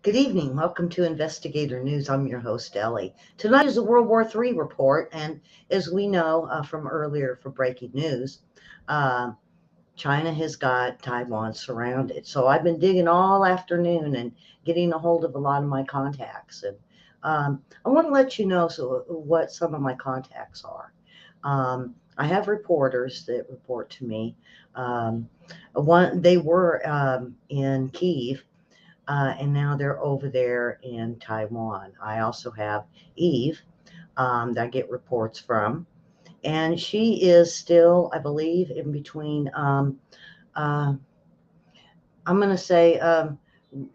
Good evening. Welcome to Investigator News. I'm your host, Ellie. Tonight is a World War III report, and as we know from earlier for breaking news, uh, China has got Taiwan surrounded. So I've been digging all afternoon and getting a hold of a lot of my contacts. And I want to let you know what some of my contacts are. I have reporters that report to me. Um, they were in Kiev and now they're over there in Taiwan. I also have Eve that I get reports from, and she is still, I believe, in between. Uh, I'm going to say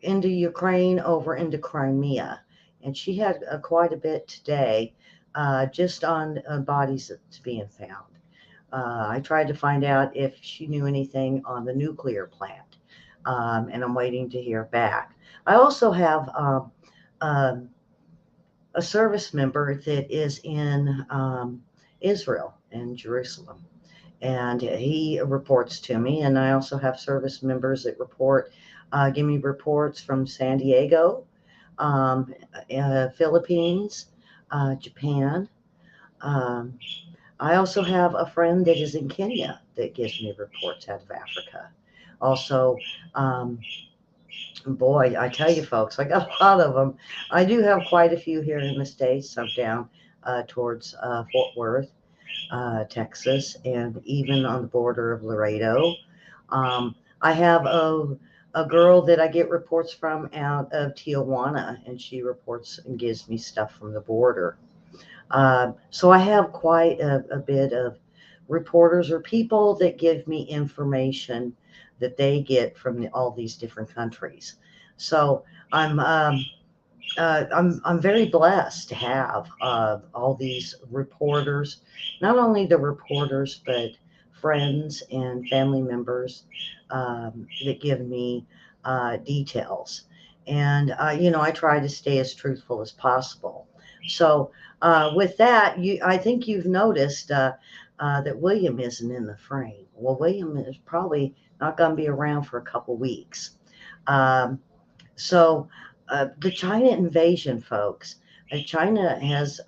into Ukraine over into Crimea, and she had quite a bit today, just on bodies that's being found. I tried to find out if she knew anything on the nuclear plant, and I'm waiting to hear back. I also have um, a service member that is in Israel and Jerusalem, and he reports to me. And I also have service members that give me reports from San Diego, um, Philippines, Japan. Um, I also have a friend that is in Kenya that gives me reports out of Africa. Also, um, boy, I tell you, folks, I got a lot of them. I do have quite a few here in the States. Some down towards Fort Worth, Texas, and even on the border of Laredo. I have a girl that I get reports from out of Tijuana, and she reports and gives me stuff from the border. So I have quite a bit of reporters or people that give me information that they get from all these different countries. So I'm um, I'm very blessed to have all these reporters, not only the reporters but friends and family members that give me details, and I try to stay as truthful as possible. So with that, I think you've noticed that William isn't in the frame. Well, William is probably not going to be around for a couple weeks. Um, so the China invasion, folks, China has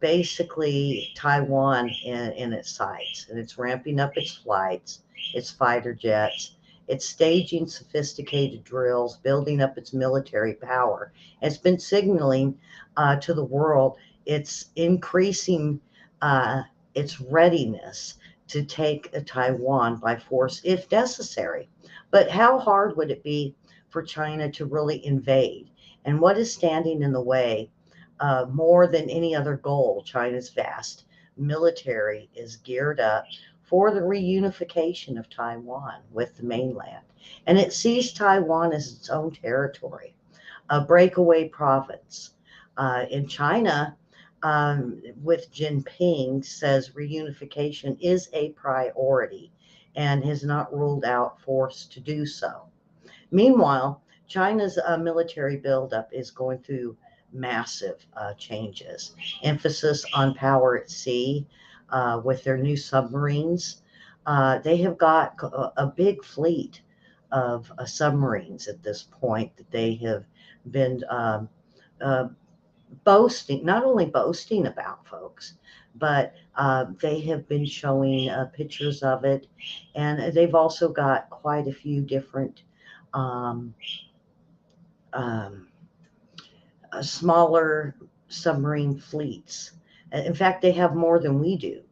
basically Taiwan in its sights, and it's ramping up its flights, its fighter jets. It's staging sophisticated drills, building up its military power. It's been signaling to the world it's increasing uh, its readiness to take Taiwan by force if necessary. But how hard would it be for China to really invade? And what is standing in the way more than any other goal? China's vast military is geared up for the reunification of Taiwan with the mainland. And it sees Taiwan as its own territory, a breakaway province. In China, with Jinping, says reunification is a priority and has not ruled out force to do so. Meanwhile, China's military buildup is going through massive changes. Emphasis on power at sea with their new submarines. They have got a big fleet of submarines at this point that they have been uh, boasting, not only boasting about, folks, but they have been showing pictures of it. And they've also got quite a few different um, um, smaller submarine fleets. In fact, they have more than we do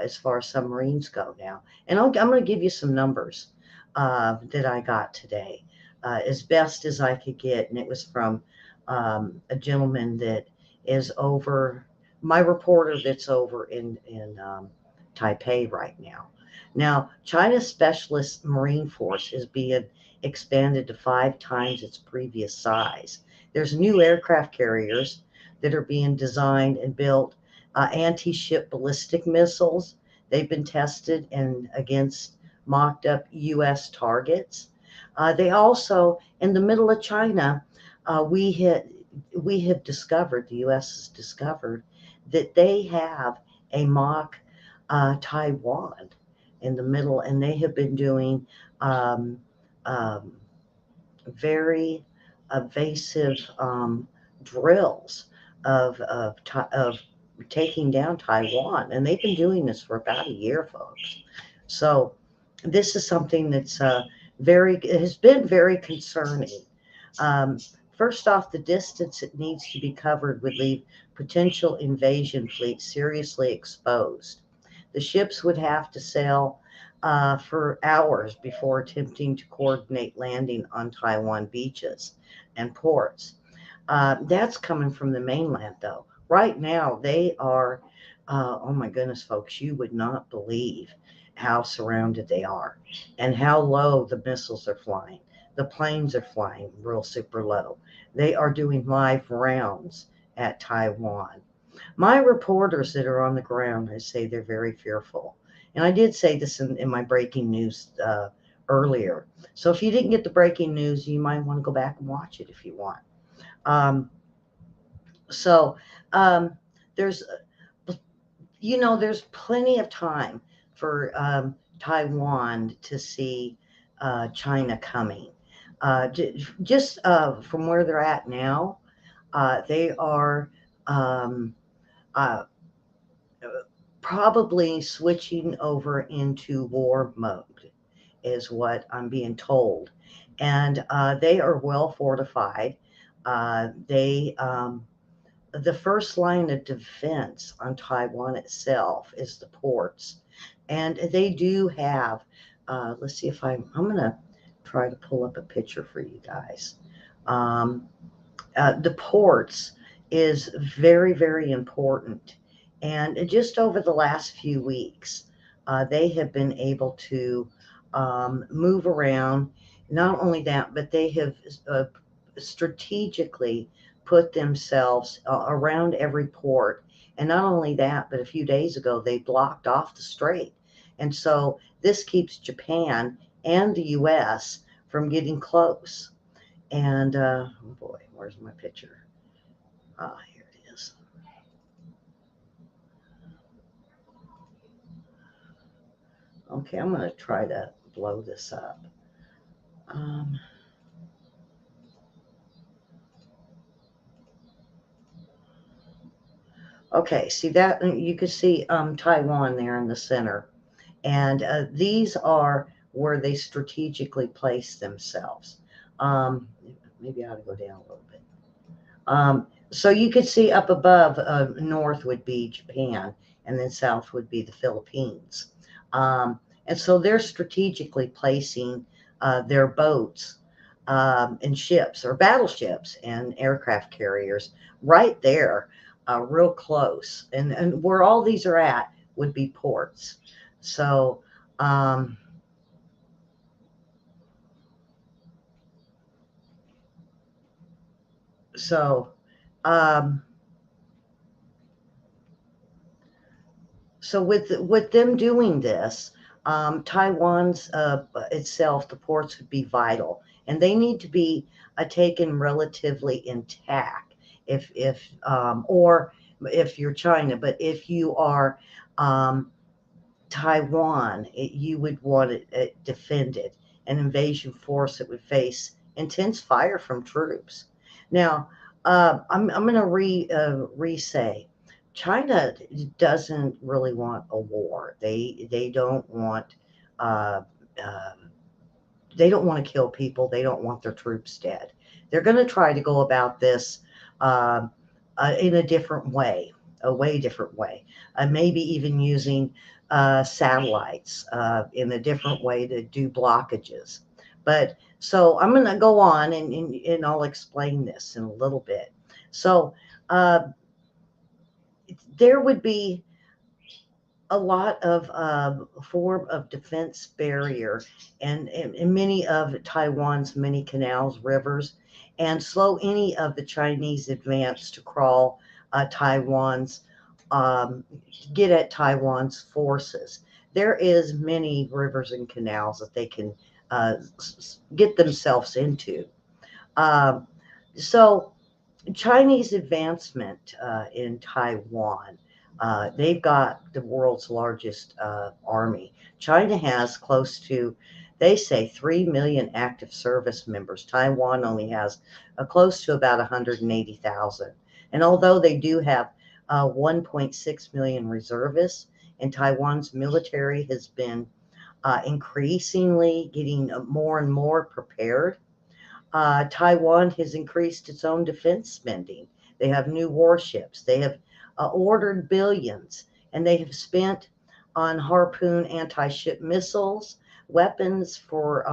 as far as submarines go now. And I'm going to give you some numbers that I got today, as best as I could get. And it was from a gentleman that is over, my reporter that's over in Taipei right now. Now, China's specialist marine force is being expanded to 5 times its previous size. There's new aircraft carriers that are being designed and built, anti-ship ballistic missiles. They've been tested and against mocked up U.S. targets. They also, in the middle of China, we have discovered, the U.S. has discovered that they have a mock Taiwan in the middle, and they have been doing um, um, very evasive drills of taking down Taiwan, and they've been doing this for about a year, folks. So this is something that's it has been very concerning. Um, First off, the distance it needs to be covered would leave potential invasion fleets seriously exposed. The ships would have to sail for hours before attempting to coordinate landing on Taiwan beaches and ports. That's coming from the mainland, though. Right now, they are, oh my goodness, folks, you would not believe how surrounded they are and how low the missiles are flying. The planes are flying real super low. They are doing live rounds at Taiwan. My reporters that are on the ground, I say they're very fearful. And I did say this in my breaking news earlier. So if you didn't get the breaking news, you might want to go back and watch it if you want. Um, so um, there's, there's plenty of time for Taiwan to see China coming. Just from where they're at now, they are um, uh, probably switching over into war mode, is what I'm being told. And they are well fortified. They The first line of defense on Taiwan itself is the ports, and they do have. Let's see if I'm going to try to pull up a picture for you guys. Um, the ports is very, very important. And just over the last few weeks, they have been able to move around. Not only that, but they have strategically put themselves around every port. And not only that, but a few days ago, they blocked off the strait. And so this keeps Japan and the US from getting close. And oh boy, where's my picture? Ah, here it is. Okay, I'm going to try to blow this up. Um, okay, see that? You can see Taiwan there in the center. And these are where they strategically place themselves. Um, Maybe I ought to go down a little bit. So you could see up above, north would be Japan, and then south would be the Philippines. And so they're strategically placing their boats and ships or battleships and aircraft carriers right there, real close. And where all these are at would be ports. So, um, so, um, So with them doing this, Taiwan's itself, the ports would be vital, and they need to be taken relatively intact. Or if you're China, but if you are um, Taiwan, you would want it defended. An invasion force that would face intense fire from troops. Now, I'm going to re-say, China doesn't really want a war. They don't want uh, uh, they don't want to kill people. They don't want their troops dead. They're going to try to go about this um, in a different way, a way different way. Maybe even using satellites in a different way to do blockages. But so I'm going to go on and I'll explain this in a little bit. So uh, there would be a lot of form of defense barrier and many of Taiwan's many canals, rivers, and slow any of the Chinese advance to crawl Taiwan's um, get at Taiwan's forces. There is many rivers and canals that they can get themselves into. Um, so Chinese advancement in Taiwan. They've got the world's largest army. China has close to They say 3 million active service members. Taiwan only has close to about 180,000. And although they do have 1.6 million reservists, and Taiwan's military has been increasingly getting more and more prepared, Taiwan has increased its own defense spending. They have new warships. They have ordered billions, and they have spent on Harpoon anti-ship missiles, weapons for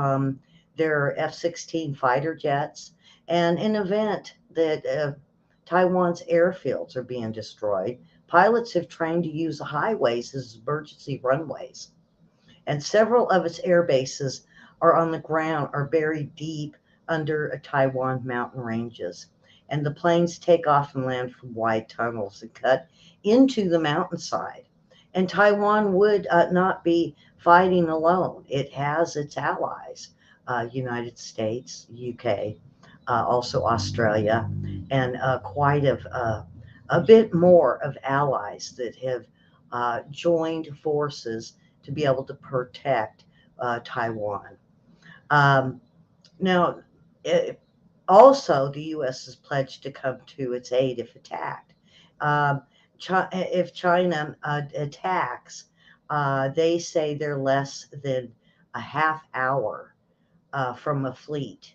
their F-16 fighter jets, and in event that Taiwan's airfields are being destroyed, pilots have trained to use the highways as emergency runways. And several of its air bases are on the ground, are buried deep under Taiwan mountain ranges. And the planes take off and land from wide tunnels and cut into the mountainside. And Taiwan would not be fighting alone. It has its allies, United States, UK, also Australia, and a bit more of allies that have joined forces to be able to protect Taiwan. Um, Now, it, also, the U.S. has pledged to come to its aid if attacked. Um, if China attacks, they say they're less than a half hour from a fleet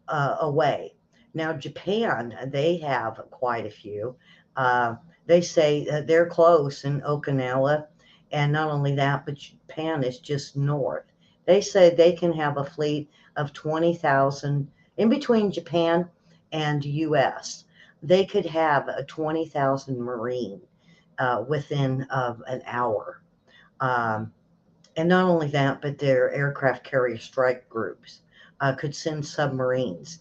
away. Now, Japan, they have quite a few. Uh, they say they're close in Okinawa, and not only that, but Japan is just north. They say they can have a fleet of 20,000 in between Japan and US. They could have a 20,000 Marine within an hour. Um, and not only that, but their aircraft carrier strike groups could send submarines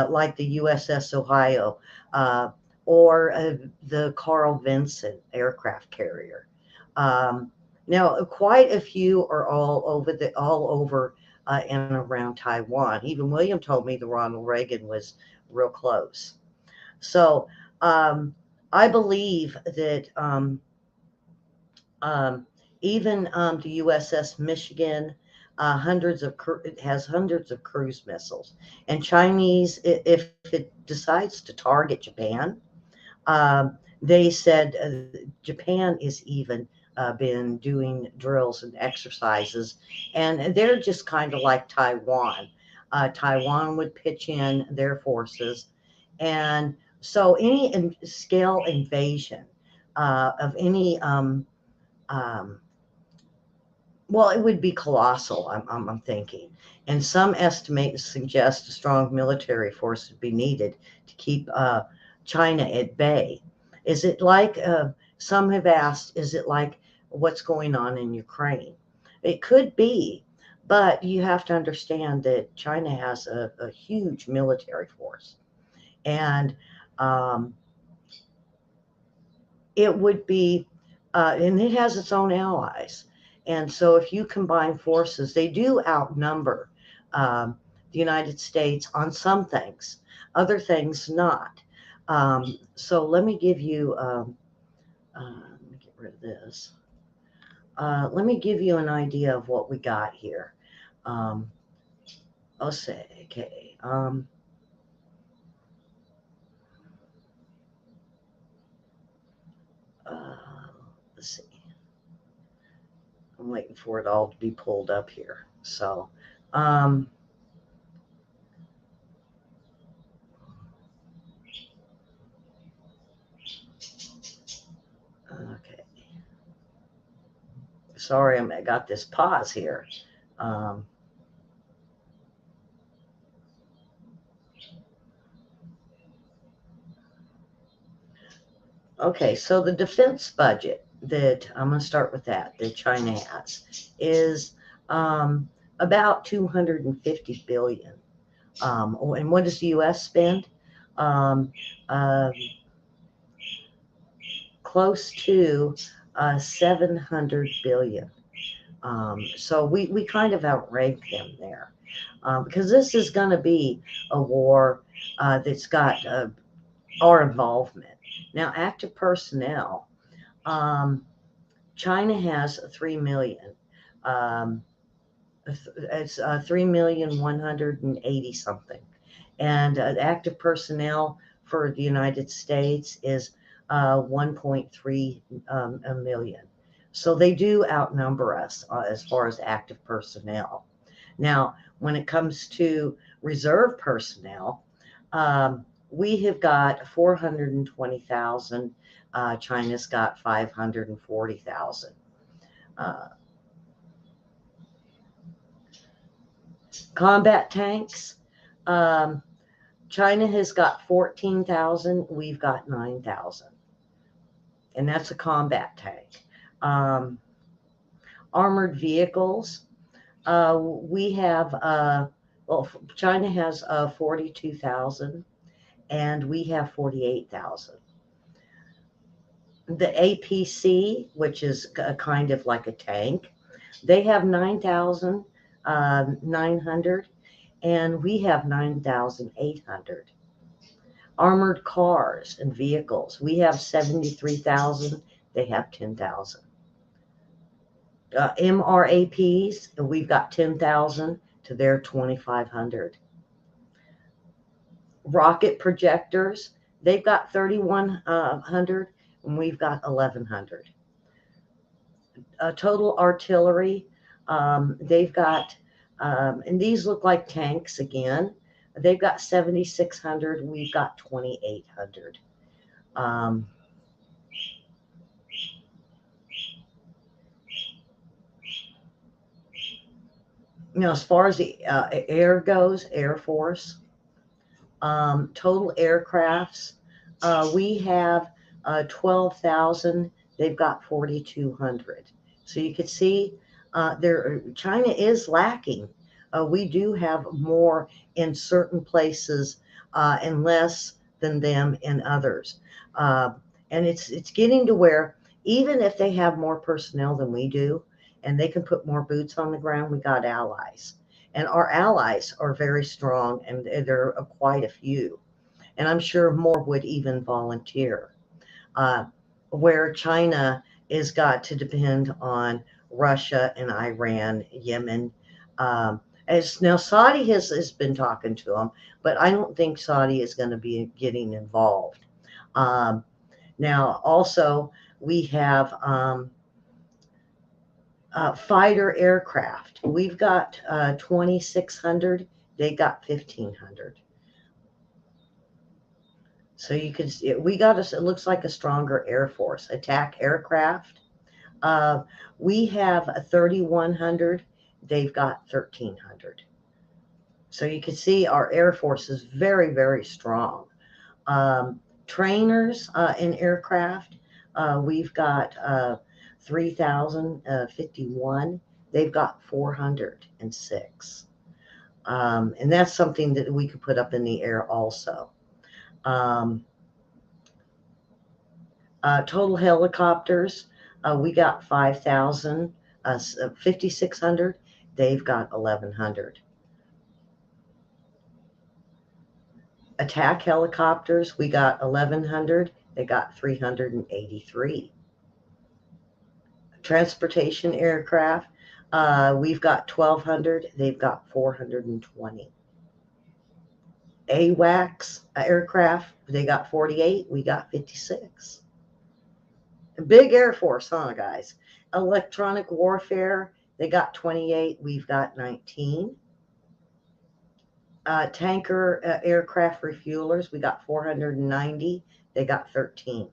like the USS Ohio uh, or the Carl Vinson aircraft carrier. Um, Now, quite a few are all over and around Taiwan. Even William told me the Ronald Reagan was real close. So I believe that um, even the USS Michigan, it has hundreds of cruise missiles. And Chinese, if it decides to target Japan, they said Japan is even been doing drills and exercises, and they're just kind of like Taiwan. Taiwan would pitch in their forces, and so any scale invasion of any um, well, it would be colossal, I'm thinking. And some estimates suggest a strong military force would be needed to keep China at bay. Is it like, some have asked, is it like what's going on in Ukraine? It could be, but you have to understand that China has a huge military force. And um, it would be, and it has its own allies. And so if you combine forces, they do outnumber the United States on some things, other things not. So let me give you, let me get rid of this. Let me give you an idea of what we got here. Um, I'll say, okay. Uh, let's see. I'm waiting for it all to be pulled up here. So, um, okay. Sorry, I got this pause here. Um, okay, so the defense budget that I'm going to start with that China has is about 250 billion. And what does the U.S. spend? Um, uh, Close to 700 billion. So we kind of outrank them there because this is going to be a war that's got our involvement. Now, active personnel, um, China has 3 million. Um, It's 3,180,000 something. And active personnel for the United States is 1.3 million. So they do outnumber us as far as active personnel. Now, when it comes to reserve personnel, we have got 420,000. China's got 540,000. Combat tanks. Um, China has got 14,000. We've got 9,000. And that's a combat tank. Armored vehicles. We have, well, China has 42,000 and we have 48,000. The APC, which is kind of like a tank, they have 9,900 and we have 9,800. Armored cars and vehicles, we have 73,000, they have 10,000. MRAPs, we've got 10,000 to their 2,500. Rocket projectors, they've got 3,100 and we've got 1,100. Total artillery, they've got, and these look like tanks again. They've got 7,600. We've got 2,800. Now, as far as the air goes, Air Force, total aircrafts, we have 12,000. They've got 4,200. So you could see China is lacking. We do have more in certain places and less than them in others. And it's getting to where even if they have more personnel than we do and they can put more boots on the ground, we got allies. And our allies are very strong and there are quite a few. And I'm sure more would even volunteer. Where China is got to depend on Russia and Iran, Yemen. As now, Saudi has been talking to them, but I don't think Saudi is going to be getting involved. Now, also, we have fighter aircraft. We've got 2,600. They got 1,500. So you can see, we got us, it looks like a stronger Air Force. Attack aircraft. We have a 3,100. They've got 1,300. So you can see our Air Force is very, very strong. Trainers in aircraft, we've got 3,051. They've got 406. And that's something that we could put up in the air also. Total helicopters, we got 5,000, 5,600. They've got 1,100. Attack helicopters, we got 1,100. They got 383. Transportation aircraft, we've got 1,200. They've got 420. AWACS aircraft, they got 48. We got 56. Big Air Force, huh, guys? Electronic warfare, they got 28. We've got 19. Tanker aircraft refuelers, we got 490. They got 13.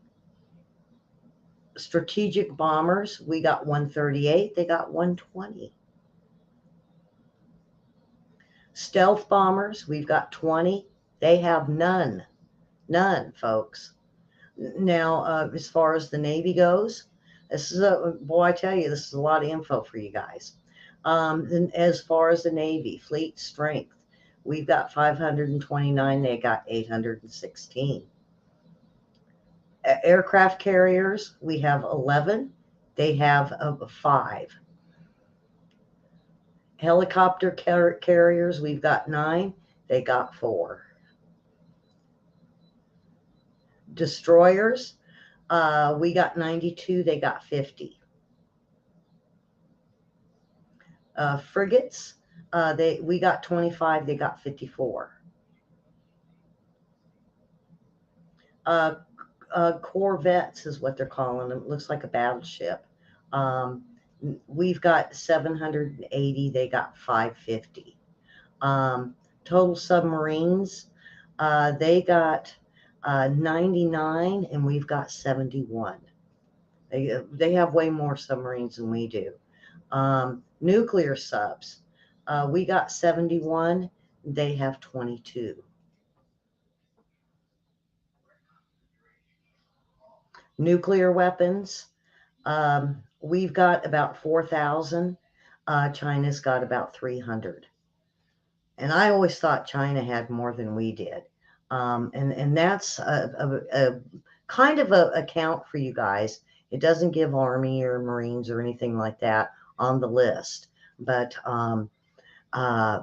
Strategic bombers, we got 138. They got 120. Stealth bombers, we've got 20. They have none. None, folks. Now, as far as the Navy goes, this is boy, I tell you, this is a lot of info for you guys. And as far as the Navy, fleet strength, we've got 529. They got 816. Aircraft carriers, we have 11. They have 5. Helicopter carriers, we've got 9. They got 4. Destroyers, we got 92. They got 50. Frigates, we got 25, they got 54. Uh, Corvettes is what they're calling them. It looks like a battleship. Um, we've got 780, they got 550. Um, Total submarines, they got 99, and we've got 71. They have way more submarines than we do. Nuclear subs, we got 71, they have 22. Nuclear weapons, we've got about 4,000. China's got about 300. And I always thought China had more than we did. And that's a kind of a account for you guys. It doesn't give Army or Marines or anything like that on the list, but uh,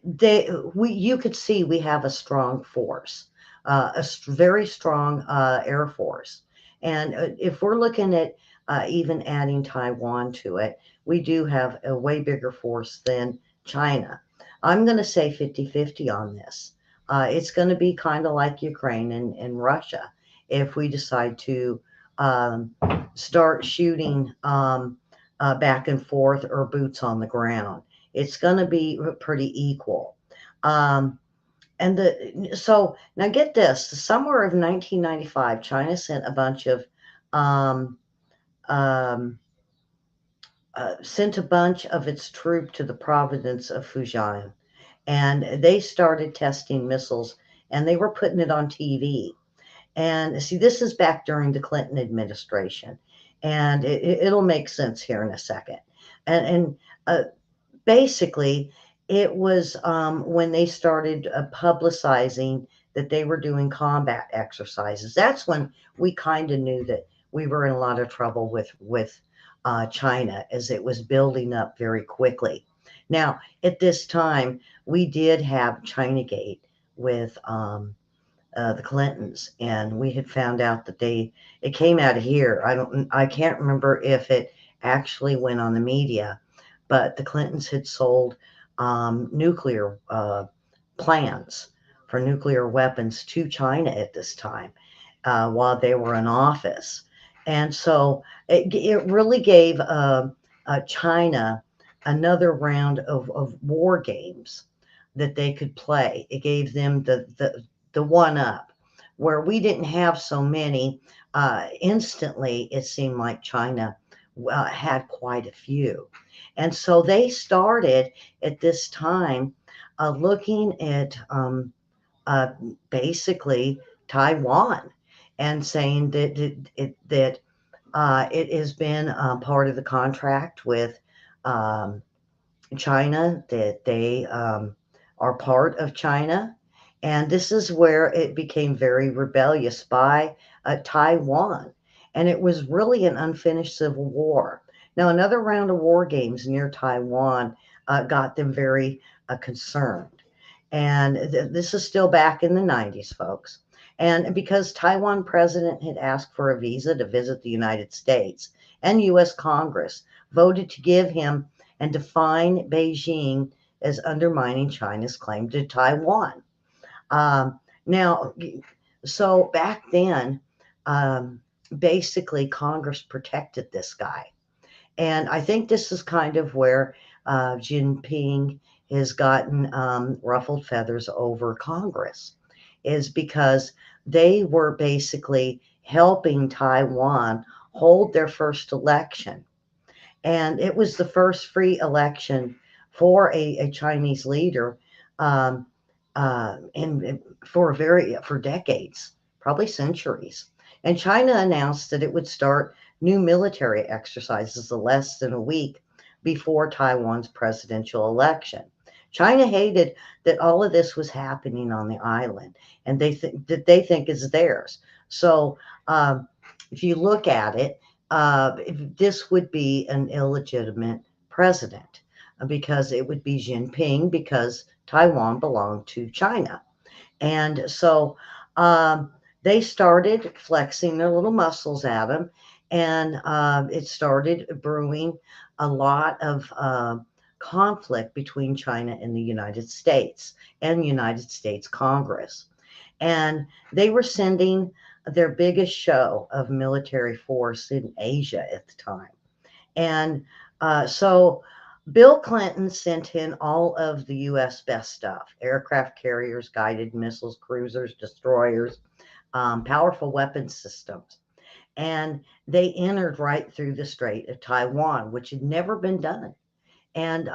you could see we have a strong force, very strong air force. And if we're looking at even adding Taiwan to it, we do have a way bigger force than China. I'm going to say 50-50 on this. It's going to be kind of like Ukraine and Russia if we decide to um, start shooting back and forth or boots on the ground. It's going to be pretty equal. Um, so now get this: the summer of 1995, China sent a bunch of um, um, its troops to the province of Fujian, and they started testing missiles, and they were putting it on TV. And see, this is back during the Clinton administration, and it'll make sense here in a second. And basically, it was when they started publicizing that they were doing combat exercises. That's when we kind of knew that we were in a lot of trouble with China, as it was building up very quickly. Now, at this time, we did have Chinagate with the Clintons, and we had found out that it came out of here. I can't remember if it actually went on the media, but the Clintons had sold nuclear plans for nuclear weapons to China at this time while they were in office. And so it really gave China another round of war games that they could play. It gave them the one up where we didn't have so many. Instantly, it seemed like China had quite a few. And so they started at this time looking at uh, basically Taiwan and saying that it has been part of the contract with um, China, that they are part of China. And this is where it became very rebellious by Taiwan. And it was really an unfinished civil war. Now, another round of war games near Taiwan got them very concerned. And this is still back in the 90s, folks. And because Taiwan president had asked for a visa to visit the United States, and U.S. Congress voted to give him and define Beijing as undermining China's claim to Taiwan. Now, so back then, um, basically Congress protected this guy. And I think this is kind of where Jinping has gotten ruffled feathers over Congress, is because they were basically helping Taiwan hold their first election. And it was the first free election for a Chinese leader um, for decades, probably centuries. And China announced that it would start new military exercises less than a week before Taiwan's presidential election. China hated that all of this was happening on the island, and they think is theirs. So if you look at it, this would be an illegitimate president because it would be Jinping, because Taiwan belonged to China. And so they started flexing their little muscles at him, and it started brewing a lot of conflict between China and the United States and United States Congress. And they were sending their biggest show of military force in Asia at the time. And so Bill Clinton sent in all of the U.S. best stuff: aircraft carriers, guided missiles, cruisers, destroyers, powerful weapons systems. And they entered right through the Strait of Taiwan, which had never been done. And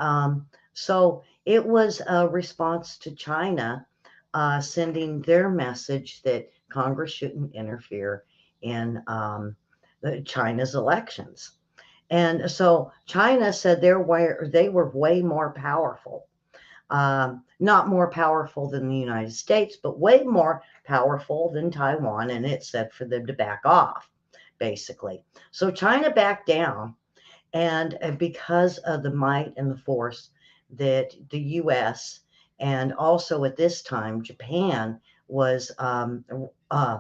so it was a response to China sending their message that Congress shouldn't interfere in China's elections. And so China said they were way more powerful. Not more powerful than the United States, but way more powerful than Taiwan. And it said for them to back off, basically. So China backed down. And because of the might and the force that the U.S. and also at this time Japan was uh,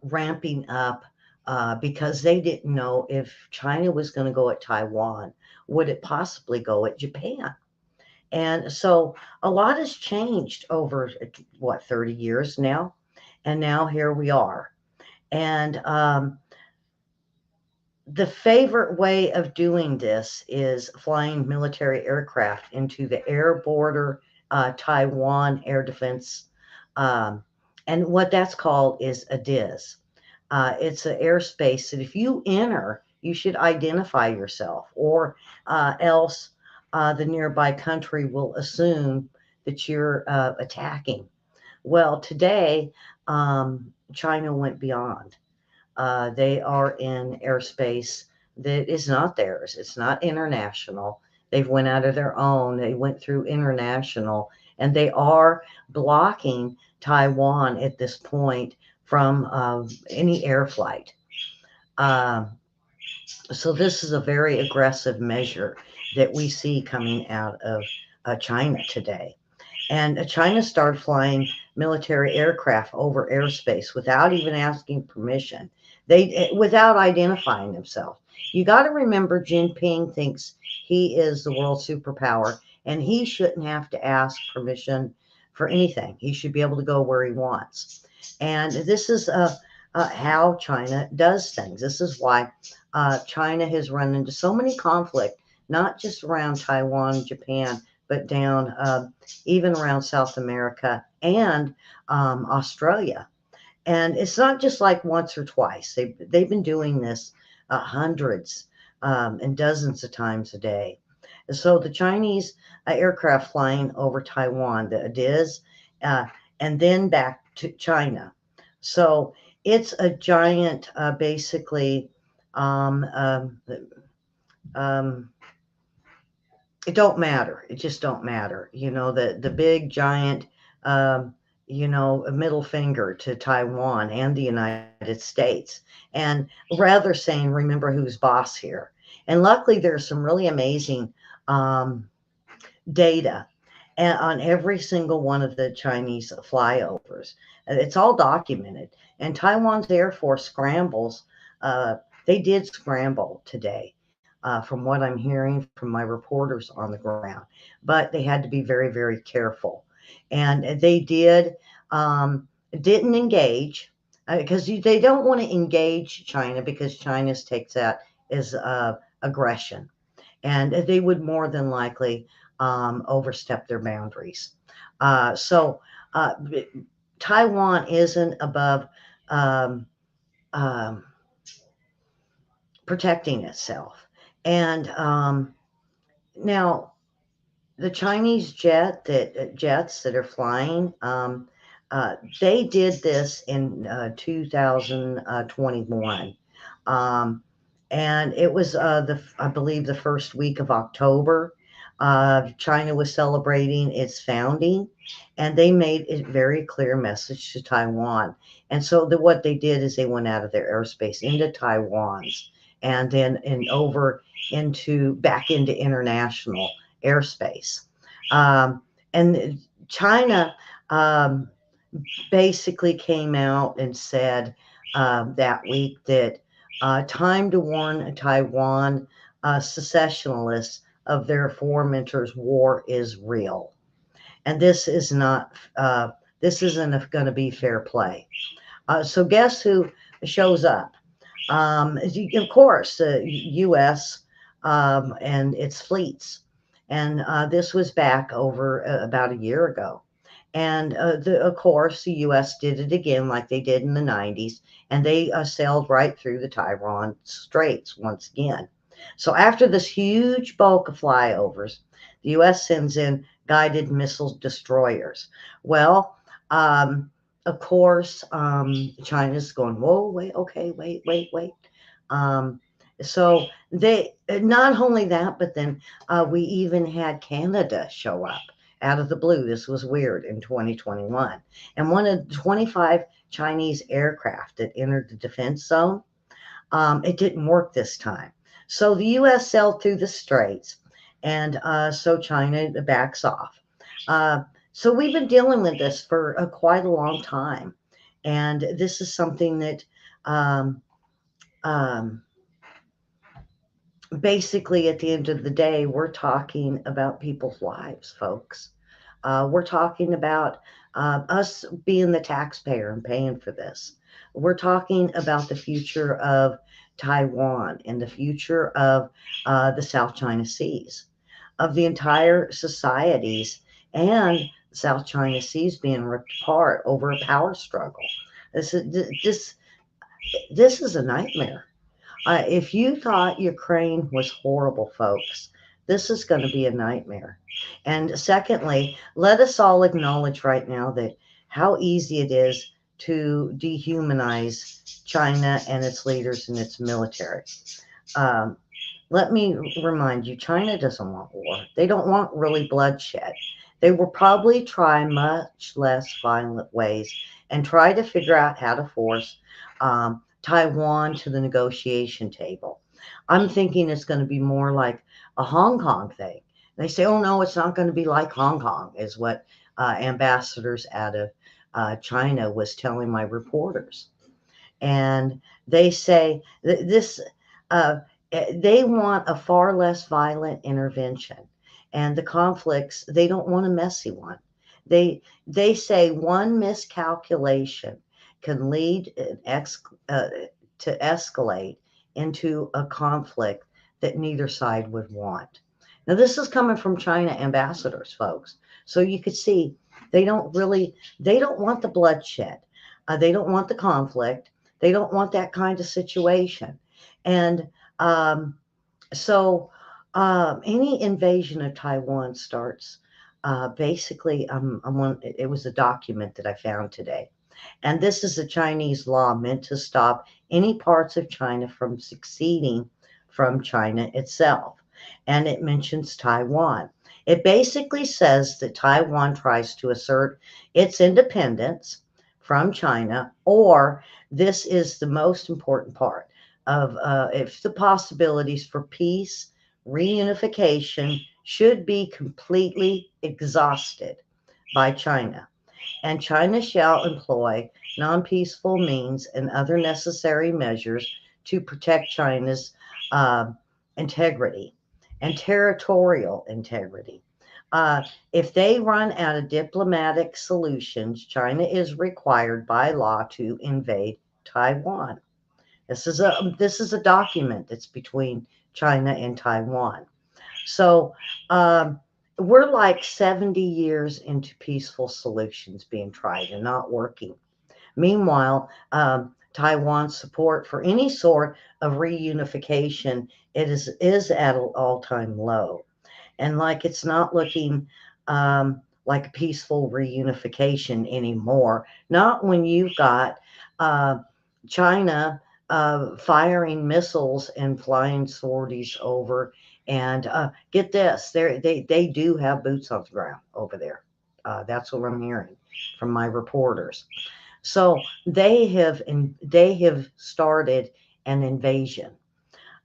ramping up because they didn't know if China was going to go at Taiwan, would it possibly go at Japan? And so a lot has changed over what, 30 years now. And now here we are. And the favorite way of doing this is flying military aircraft into the air border, Taiwan air defense. Um, and what that's called is a DIS. It's an airspace that if you enter, you should identify yourself, or else the nearby country will assume that you're attacking. Well, today, China went beyond. They are in airspace that is not theirs. It's not international. They've went out of their own. They went through international, and they are blocking Taiwan at this point from any air flight. Um, so this is a very aggressive measure that we see coming out of China today. And China started flying military aircraft over airspace without even asking permission. Without identifying themselves. You got to remember, Jinping thinks he is the world superpower, and he shouldn't have to ask permission for anything. He should be able to go where he wants. And this is how China does things. This is why China has run into so many conflict, not just around Taiwan, Japan, but down even around South America and Australia. And it's not just like once or twice. They've been doing this hundreds and dozens of times a day. And so the Chinese aircraft flying over Taiwan, the DIS, uh, and then back to China. So it's a giant, basically, um, um, um, it don't matter. It just don't matter. The big giant, um, a middle finger to Taiwan and the United States, and rather saying, remember who's boss here. And luckily, there's some really amazing um, data on every single one of the Chinese flyovers. It's all documented. And Taiwan's Air Force scrambles, uh, they did scramble today, from what I'm hearing from my reporters on the ground. But they had to be very, very careful. And they didn't engage because they don't want to engage China, because China takes that as aggression, and they would more than likely overstep their boundaries. So Taiwan isn't above um, um, protecting itself. And now the Chinese jets that are flying, they did this in 2021. Um, and it was I believe the first week of October. China was celebrating its founding, and they made a very clear message to Taiwan. And so what they did is they went out of their airspace into Taiwan's, and then over into back into international airspace. Um, and China um, basically came out and said that week that time to warn Taiwan. secessionists of their forementers' war is real. And this is not, this isn't going to be fair play. So guess who shows up? Of course, the U.S. And its fleets. And this was back over about a year ago. And of course, the U.S. did it again like they did in the 90s, and they sailed right through the Taiwan Straits once again. So after this huge bulk of flyovers, the U.S. sends in guided missile destroyers. Well, of course, China's going, whoa, wait, okay, wait. Um, so they, not only that, but then we even had Canada show up out of the blue. This was weird in 2021. And one of the 25 Chinese aircraft that entered the defense zone, it didn't work this time. So the U.S. sailed through the straits, and so China backs off. So we've been dealing with this for quite a long time, and this is something that um, um, basically at the end of the day, we're talking about people's lives, folks. We're talking about us being the taxpayer and paying for this. We're talking about the future of Taiwan and the future of the South China Seas, of the entire societies, and South China Seas being ripped apart over a power struggle. This is this this is a nightmare. If you thought Ukraine was horrible, folks, this is going to be a nightmare. And secondly, let us all acknowledge right now that how easy it is to dehumanize China and its leaders and its military. Um, Let me remind you, China doesn't want war. They don't want really bloodshed. They will probably try much less violent ways and try to figure out how to force Taiwan to the negotiation table. I'm thinking it's going to be more like a Hong Kong thing. They say, oh no, it's not going to be like Hong Kong, is what ambassadors out of China was telling my reporters. And they say this uh, they want a far less violent intervention, and the conflicts, they don't want a messy one. They say one miscalculation can lead uh, to escalate into a conflict that neither side would want. Now this is coming from China ambassadors, folks, so you could see they don't want the bloodshed, they don't want the conflict, they don't want that kind of situation. And um, so any invasion of Taiwan starts basically, it was a document that I found today. And this is a Chinese law meant to stop any parts of China from succeeding from China itself. And it mentions Taiwan. It basically says that Taiwan tries to assert its independence from China, or this is the most important part of if the possibilities for peace, reunification should be completely exhausted by China, and China shall employ non peaceful means and other necessary measures to protect China's uh, integrity and territorial integrity. If they run out of diplomatic solutions, China is required by law to invade Taiwan. This is a document that's between China and Taiwan. So um, we're like 70 years into peaceful solutions being tried and not working. Meanwhile, Taiwan's support for any sort of reunification is at an all-time low, and like it's not looking like a peaceful reunification anymore. Not when you've got uh, China firing missiles and flying sorties over. And get this, they do have boots on the ground over there. That's what I'm hearing from my reporters. So they have started an invasion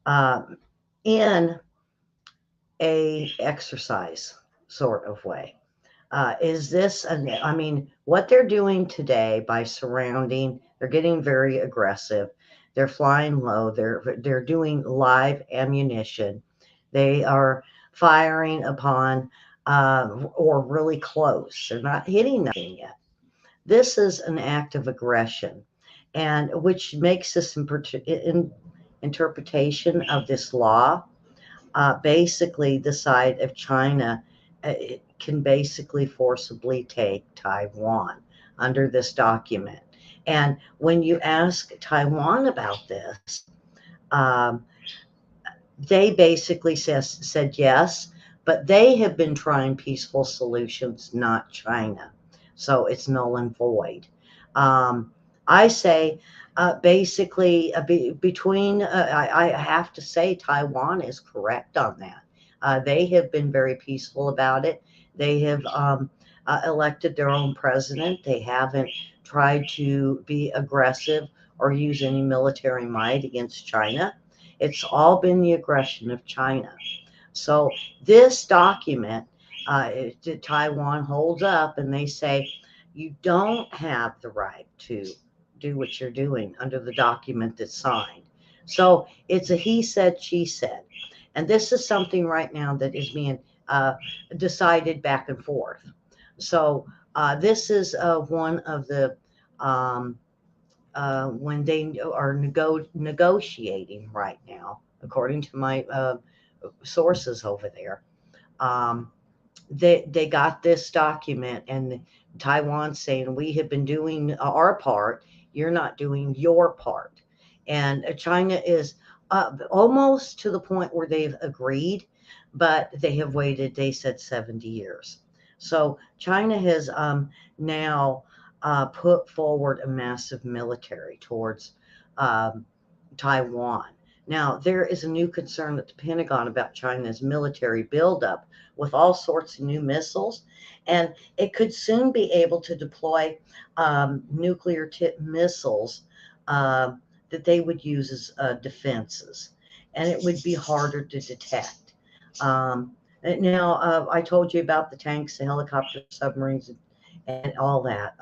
um, in a exercise sort of way. Is this, I mean, what they're doing today by surrounding, they're getting very aggressive. They're flying low. They're doing live ammunition. They are firing upon or really close. They're not hitting nothing yet. This is an act of aggression, and which makes this interpretation of this law basically decide if China it can basically forcibly take Taiwan under this document. And when you ask Taiwan about this, um, they basically said yes, but they have been trying peaceful solutions, not China. So it's null and void. Um, I say basically between, I have to say Taiwan is correct on that. They have been very peaceful about it. They have elected their own president. They haven't tried to be aggressive or use any military might against China. It's all been the aggression of China. So this document, Taiwan holds up and they say, you don't have the right to do what you're doing under the document that's signed. So it's a he said, she said. And this is something right now that is being decided back and forth. So this is one of the um, when they are negotiating right now, according to my sources over there. Um, they got this document, and Taiwan saying we have been doing our part. You're not doing your part, and China is almost to the point where they've agreed, but they have waited. They said 70 years. So China has now put forward a massive military towards um, Taiwan. Now, there is a new concern at the Pentagon about China's military buildup with all sorts of new missiles, and it could soon be able to deploy nuclear tipped missiles uh, that they would use as defenses, and it would be harder to detect. Now, I told you about the tanks, the helicopters, submarines, and all that.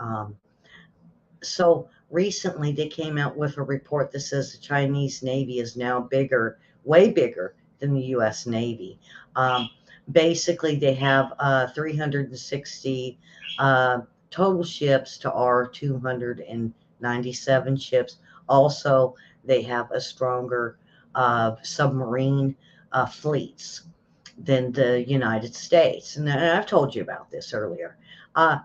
So recently they came out with a report that says the Chinese Navy is now bigger, way bigger than the US Navy. Um, Basically, they have 360 uh, total ships to our 297 ships. Also, they have a stronger submarine fleets than the United States. And I've told you about this earlier. Uh,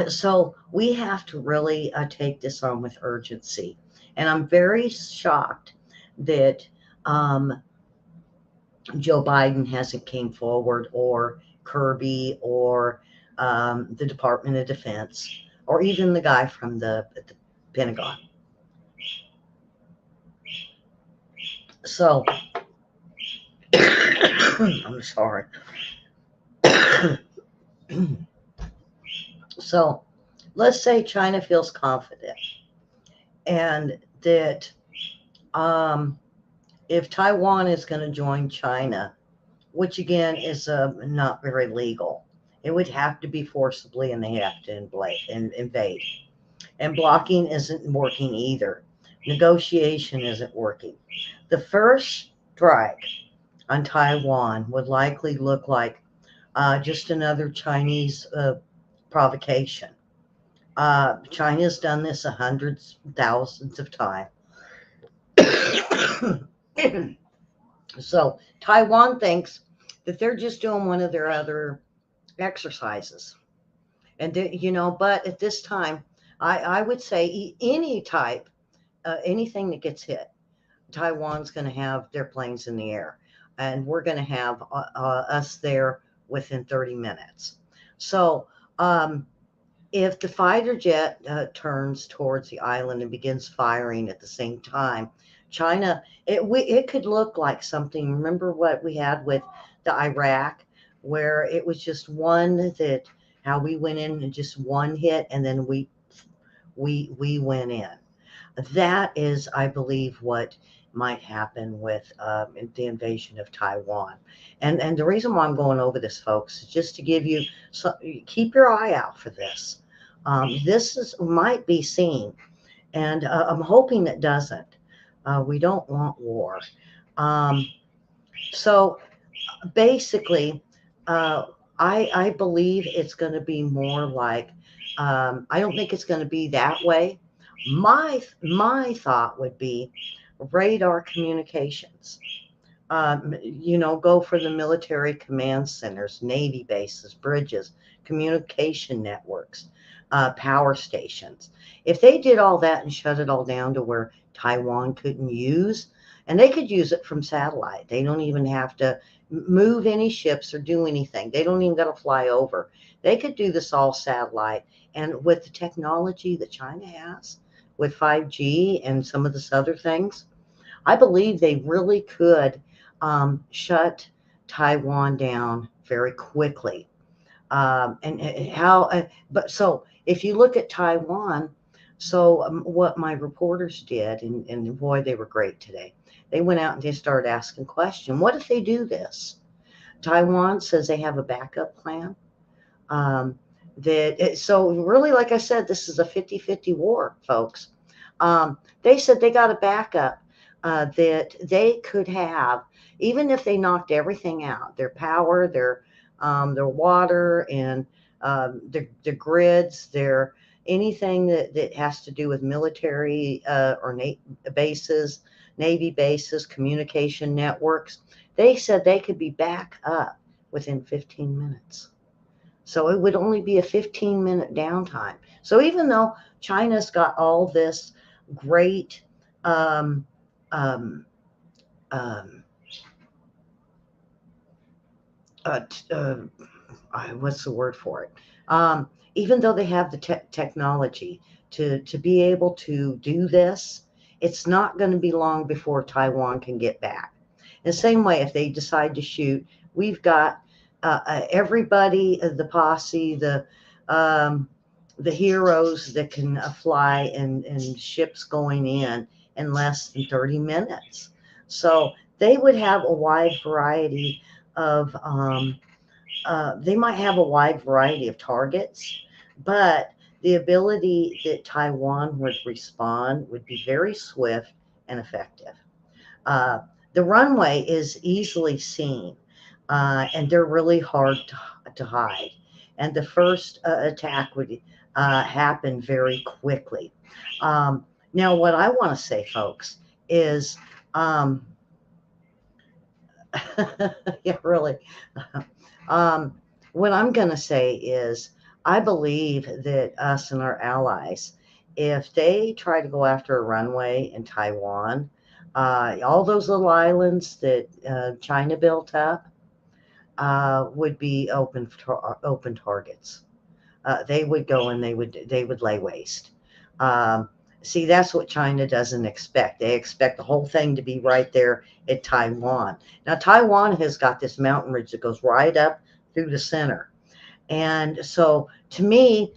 so we have to really take this on with urgency. And I'm very shocked that Joe Biden hasn't came forward, or Kirby, or the Department of Defense, or even the guy from the Pentagon. So I'm sorry. So let's say China feels confident and that um, if Taiwan is going to join China, which again is not very legal, it would have to be forcibly and they have to invade. And blocking isn't working either. Negotiation isn't working. The first strike on Taiwan would likely look like just another Chinese provocation. China's done this hundreds, thousands of times. So Taiwan thinks that they're just doing one of their other exercises. And, but at this time, I would say any type, anything that gets hit, Taiwan's going to have their planes in the air. And we're going to have us there within 30 minutes. So, if the fighter jet turns towards the island and begins firing at the same time, China, it could look like something. Remember what we had with the Iraq, where it was just one that how we went in and just one hit, and then we went in. That is, I believe, what might happen with the invasion of Taiwan. And the reason why I'm going over this, folks, is just to give you, keep your eye out for this. This might be seen, and I'm hoping it doesn't. We don't want war. So basically, uh, I believe it's going to be more like, I don't think it's going to be that way. My thought would be radar communications. Go for the military command centers, Navy bases, bridges, communication networks, power stations. If they did all that and shut it all down to where Taiwan couldn't use, and they could use it from satellite, they don't even have to move any ships or do anything. They don't even got to fly over. They could do this all satellite. And with the technology that China has, with 5G and some of this other things, I believe they really could shut Taiwan down very quickly. And how, but so if you look at Taiwan, so what my reporters did, and boy, they were great today. They went out and they started asking questions. What if they do this? Taiwan says they have a backup plan. Um, so really, like I said, this is a 50-50 war, folks. They said they got a backup that they could have, even if they knocked everything out, their power, their water, and their grids, their anything that has to do with military bases, Navy bases, communication networks. They said they could be back up within 15 minutes. So it would only be a 15-minute downtime. So even though China's got all this great, um, um, um, uh, what's the word for it? Even though they have the technology to be able to do this, it's not going to be long before Taiwan can get back. In the same way, if they decide to shoot, we've got everybody, the posse, the heroes that can fly and ships going in less than 30 minutes. So they would have a wide variety of they might have a wide variety of targets, but the ability that Taiwan would respond would be very swift and effective. Uh, the runway is easily seen, and they're really hard to hide. And the first attack would happen very quickly. Now, what I want to say, folks, is um, yeah, really. Um, what I'm going to say is, I believe that us and our allies, if they try to go after a runway in Taiwan, all those little islands that China built up would be open targets. They would go and they would lay waste. Um, See, that's what China doesn't expect. They expect the whole thing to be right there at Taiwan. Now, Taiwan has got this mountain ridge that goes right up through the center, and so to me,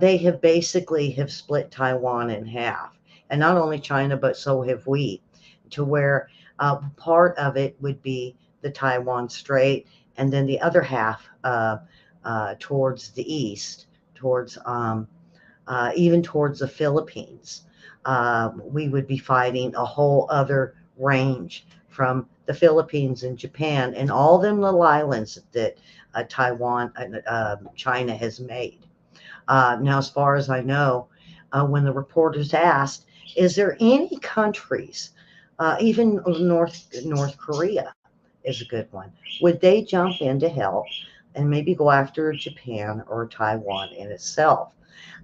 they have basically have split Taiwan in half, and not only China, but so have we, to where part of it would be the Taiwan Strait, and then the other half towards the east, towards even towards the Philippines. We would be fighting a whole other range from the Philippines and Japan and all them little islands that Taiwan and China has made. Now, as far as I know, when the reporters asked, is there any countries, even North Korea is a good one, would they jump in to help and maybe go after Japan or Taiwan in itself?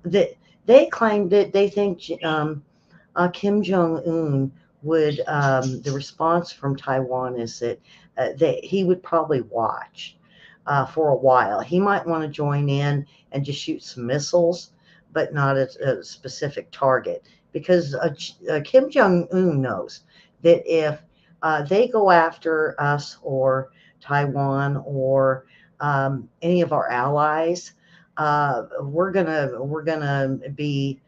That they claim that they think Kim Jong Un would. The response from Taiwan is that he would probably watch for a while. He might want to join in and just shoot some missiles, but not a specific target, because Kim Jong Un knows that if they go after us or Taiwan or any of our allies, we're gonna be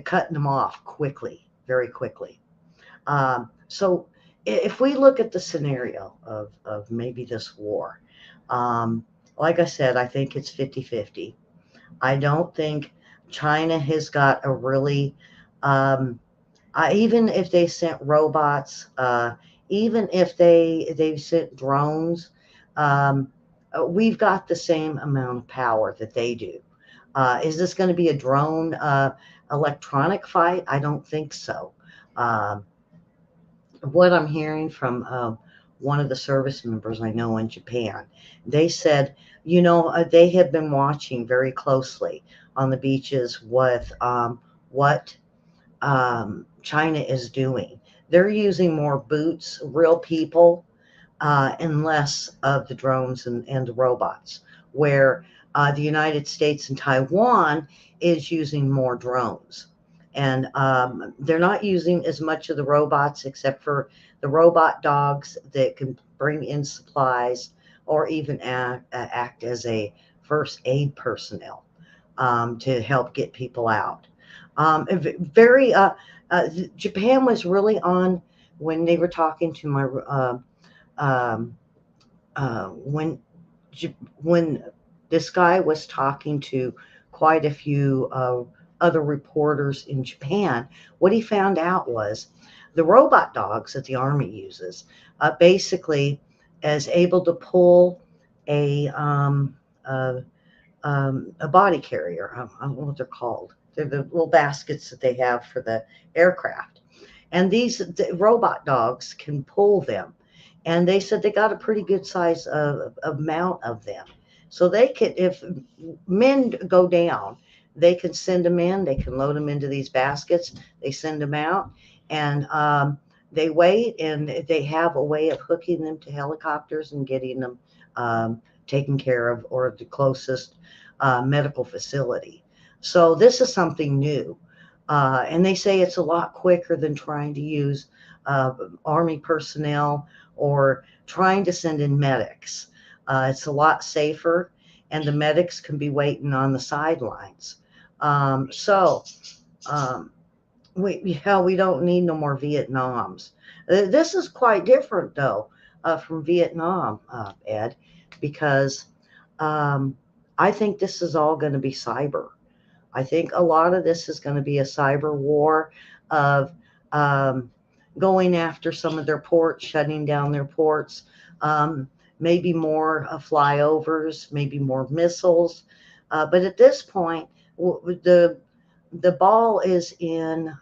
cutting them off quickly, very quickly. So if we look at the scenario of maybe this war, um, like I said, I think it's 50-50. I don't think China has got a really, even if they sent robots even if they've sent drones, um, we've got the same amount of power that they do. Is this going to be a drone electronic fight? I don't think so. Um, what I'm hearing from one of the service members I know in Japan, they said, they have been watching very closely on the beaches with what China is doing. They're using more boots, real people, and less of the drones and the robots, where the United States and Taiwan is using more drones. And they're not using as much of the robots, except for the robot dogs that can bring in supplies or even act as a first aid personnel to help get people out. Very, Japan was really on when they were talking to my um, when when this guy was talking to quite a few other reporters in Japan, what he found out was the robot dogs that the army uses basically is able to pull a um, a, a body carrier. I don't know what they're called. They're the little baskets that they have for the aircraft, and the robot dogs can pull them. And they said they got a pretty good size amount of them, so they could, if men go down, they can send them in. They can load them into these baskets. They send them out, and they wait, and they have a way of hooking them to helicopters and getting them taken care of, or the closest medical facility. So this is something new. And they say it's a lot quicker than trying to use uh, Army personnel or trying to send in medics. It's a lot safer, and the medics can be waiting on the sidelines. So um, we don't need no more Vietnams. This is quite different, though, from Vietnam, Ed, because um, I think this is all going to be cyber. I think a lot of this is going to be a cyber war of um, going after some of their ports, shutting down their ports, um, maybe more flyovers, maybe more missiles. But at this point, the ball is in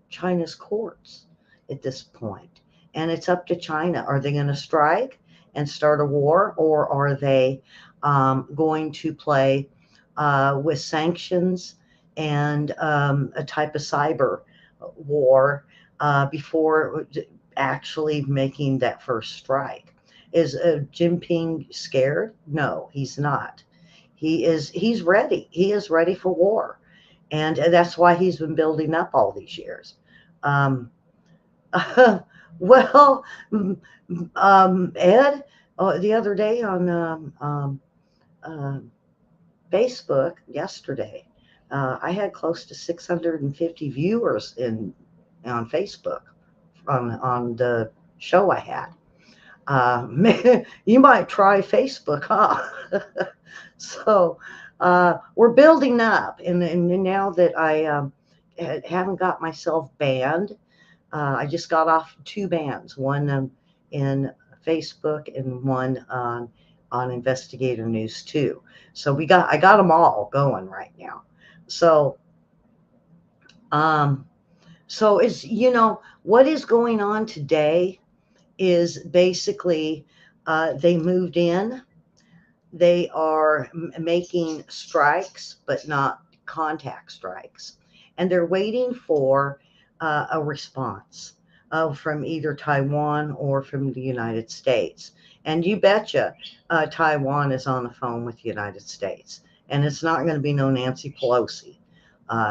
China's courts at this point, and it's up to China. Are they going to strike and start a war, or are they going to play with sanctions and a type of cyber war before actually making that first strike? Is Jinping scared? No, he's not. He's ready. He is ready for war, and that's why he's been building up all these years. Um, well, Ed, the other day on uh, Facebook yesterday, I had close to 650 viewers on Facebook on the show I had. You might try Facebook, huh? So we're building up, and now that I haven't got myself banned, I just got off two bans, one in Facebook and one on Investigator News too. So I got them all going right now. So um, so it's what is going on today is basically they moved in. They are making strikes, but not contact strikes. And they're waiting for a response from either Taiwan or from the United States. And you betcha Taiwan is on the phone with the United States. And it's not going to be no Nancy Pelosi.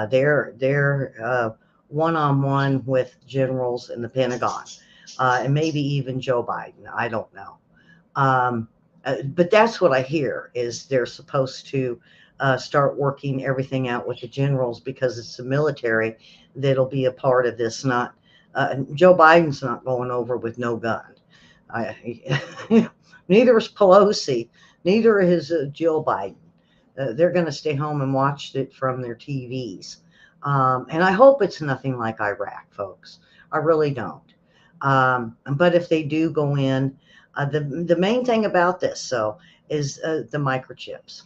They're one-on-one with generals in the Pentagon, and maybe even Joe Biden. I don't know. But that's what I hear is they're supposed to start working everything out with the generals, because it's the military that'll be a part of this. Not Joe Biden's not going over with no gun. Neither is Pelosi. Neither is Jill Biden. They're going to stay home and watch it from their TVs. And I hope it's nothing like Iraq, folks. I really don't. But if they do go in, the main thing about this, so, is the microchips.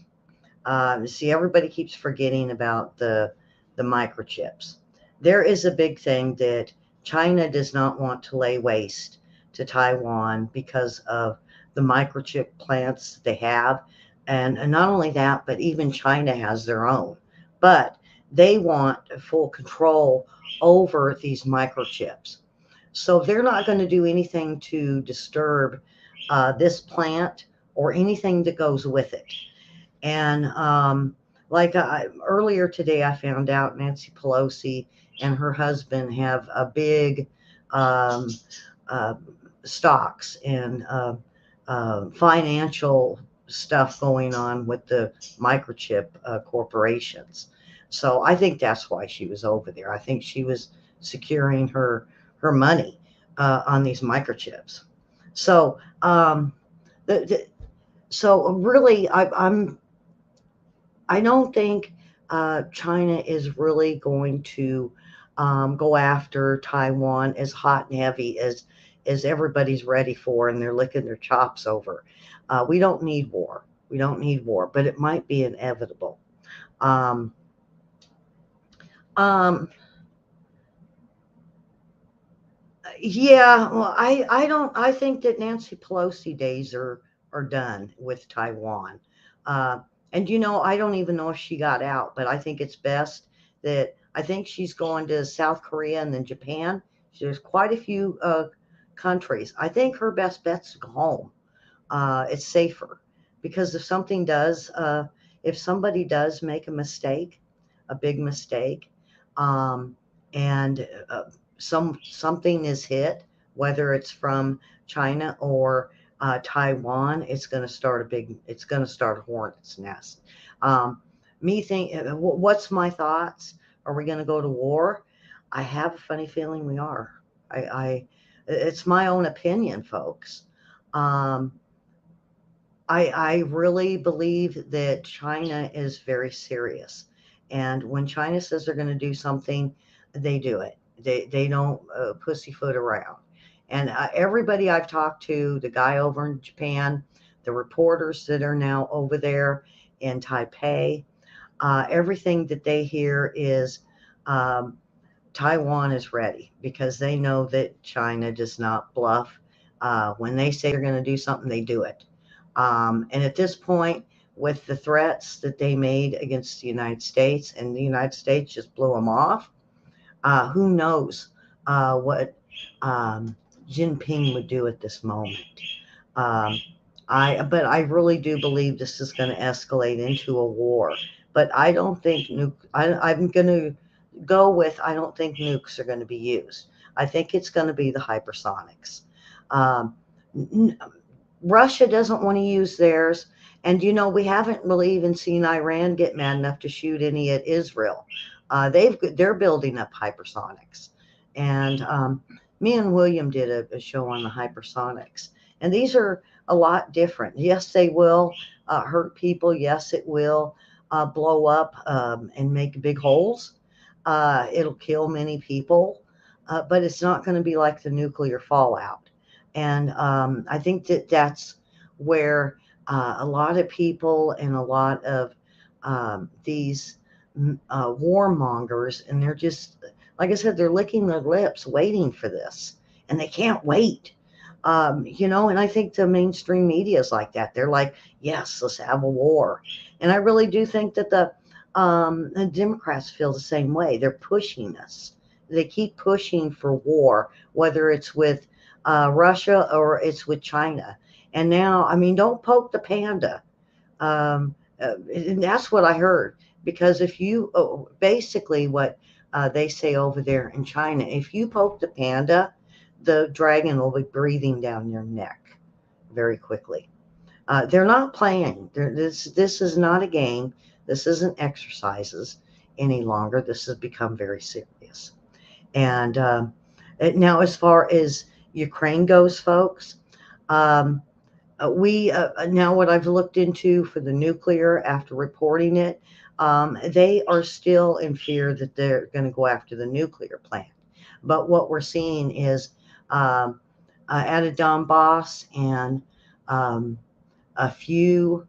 See, everybody keeps forgetting about the microchips. There is a big thing that China does not want to lay waste to Taiwan because of the microchip plants they have. And not only that, but even China has their own. But they want full control over these microchips. So they're not going to do anything to disturb this plant or anything that goes with it. And like earlier today, I found out Nancy Pelosi and her husband have a big um, uh, stocks and financial stuff going on with the microchip corporations. So I think that's why she was over there. I think she was securing her money on these microchips. So the so really, I don't think China is really going to go after Taiwan as hot and heavy as everybody's ready for, and they're licking their chops over. We don't need war. We don't need war, but it might be inevitable. Um, um, yeah, well, I don't. I think that Nancy Pelosi days are done with Taiwan. Uh, and I don't even know if she got out, but I think it's best that I think she's going to South Korea and then Japan. There's quite a few countries. I think her best bet's to go home. It's safer because if somebody does make a mistake, a big mistake, um, and something is hit, whether it's from China or Taiwan, it's going to start a hornet's nest. Um, what's my thoughts? Are we going to go to war? I have a funny feeling we are. It's my own opinion, folks. Um, I really believe that China is very serious. And when China says they're going to do something, they do it. They don't pussyfoot around. And everybody I've talked to, the guy over in Japan, the reporters that are now over there in Taipei, everything that they hear is um, Taiwan is ready because they know that China does not bluff. When they say they're going to do something, they do it. And at this point, with the threats that they made against the United States, and the United States just blew them off, who knows what Jinping would do at this moment. Um, but I really do believe this is going to escalate into a war. But I don't think I'm going to go with. I don't think nukes are going to be used. I think it's going to be the hypersonics. Um, Russia doesn't want to use theirs. And, we haven't really even seen Iran get mad enough to shoot any at Israel. They're building up hypersonics. And me and William did a show on the hypersonics. And these are a lot different. Yes, they will hurt people. Yes, it will blow up and make big holes. It'll kill many people. But it's not going to be like the nuclear fallout. And I think that that's where a lot of people and a lot of these warmongers, and they're just, like I said, they're licking their lips waiting for this, and they can't wait. And I think the mainstream media is like that. They're like, yes, let's have a war. And I really do think that the Democrats feel the same way. They're pushing us. They keep pushing for war, whether it's with Russia or it's with China. And now, I mean, don't poke the panda. And that's what I heard. Because if you, basically what they say over there in China, if you poke the panda, the dragon will be breathing down your neck very quickly. They're not playing. This is not a game. This isn't exercises any longer. This has become very serious. And now, as far as Ukraine goes, folks, um, we now what I've looked into for the nuclear after reporting it, they are still in fear that they're going to go after the nuclear plant. But what we're seeing is um, out of Donbass and um, a few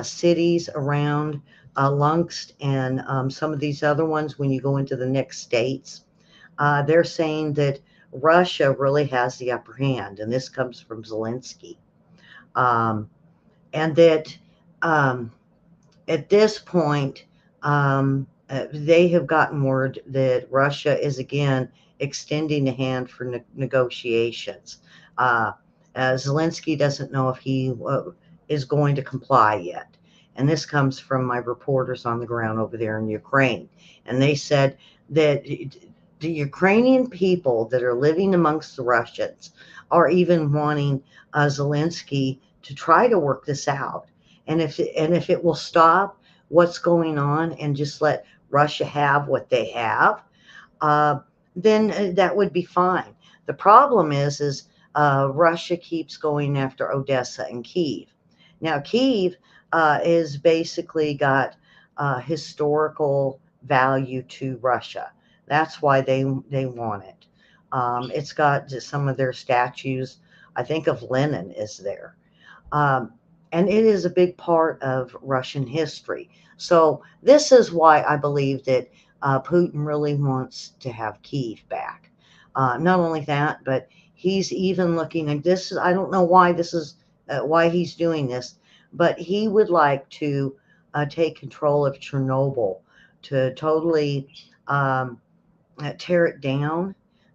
cities around Lunkst and some of these other ones when you go into the next states. They're saying that Russia really has the upper hand, and this comes from Zelensky. Um, and that um, at this point, they have gotten word that Russia is again extending a hand for negotiations. Uh, Zelensky doesn't know if he is going to comply yet. And this comes from my reporters on the ground over there in Ukraine. And they said that the Ukrainian people that are living amongst the Russians are even wanting Zelensky to try to work this out. And if it will stop what's going on and just let Russia have what they have, uh, then that would be fine. The problem is Russia keeps going after Odessa and Kiev. Now, Kiev is basically got historical value to Russia. That's why they want it. It's got some of their statues. I think of Lenin is there. Um, and it is a big part of Russian history. So this is why I believe that Putin really wants to have Kiev back. Not only that, but he's even looking at this. I don't know why this is why he's doing this, but he would like to take control of Chernobyl to totally um, tear it down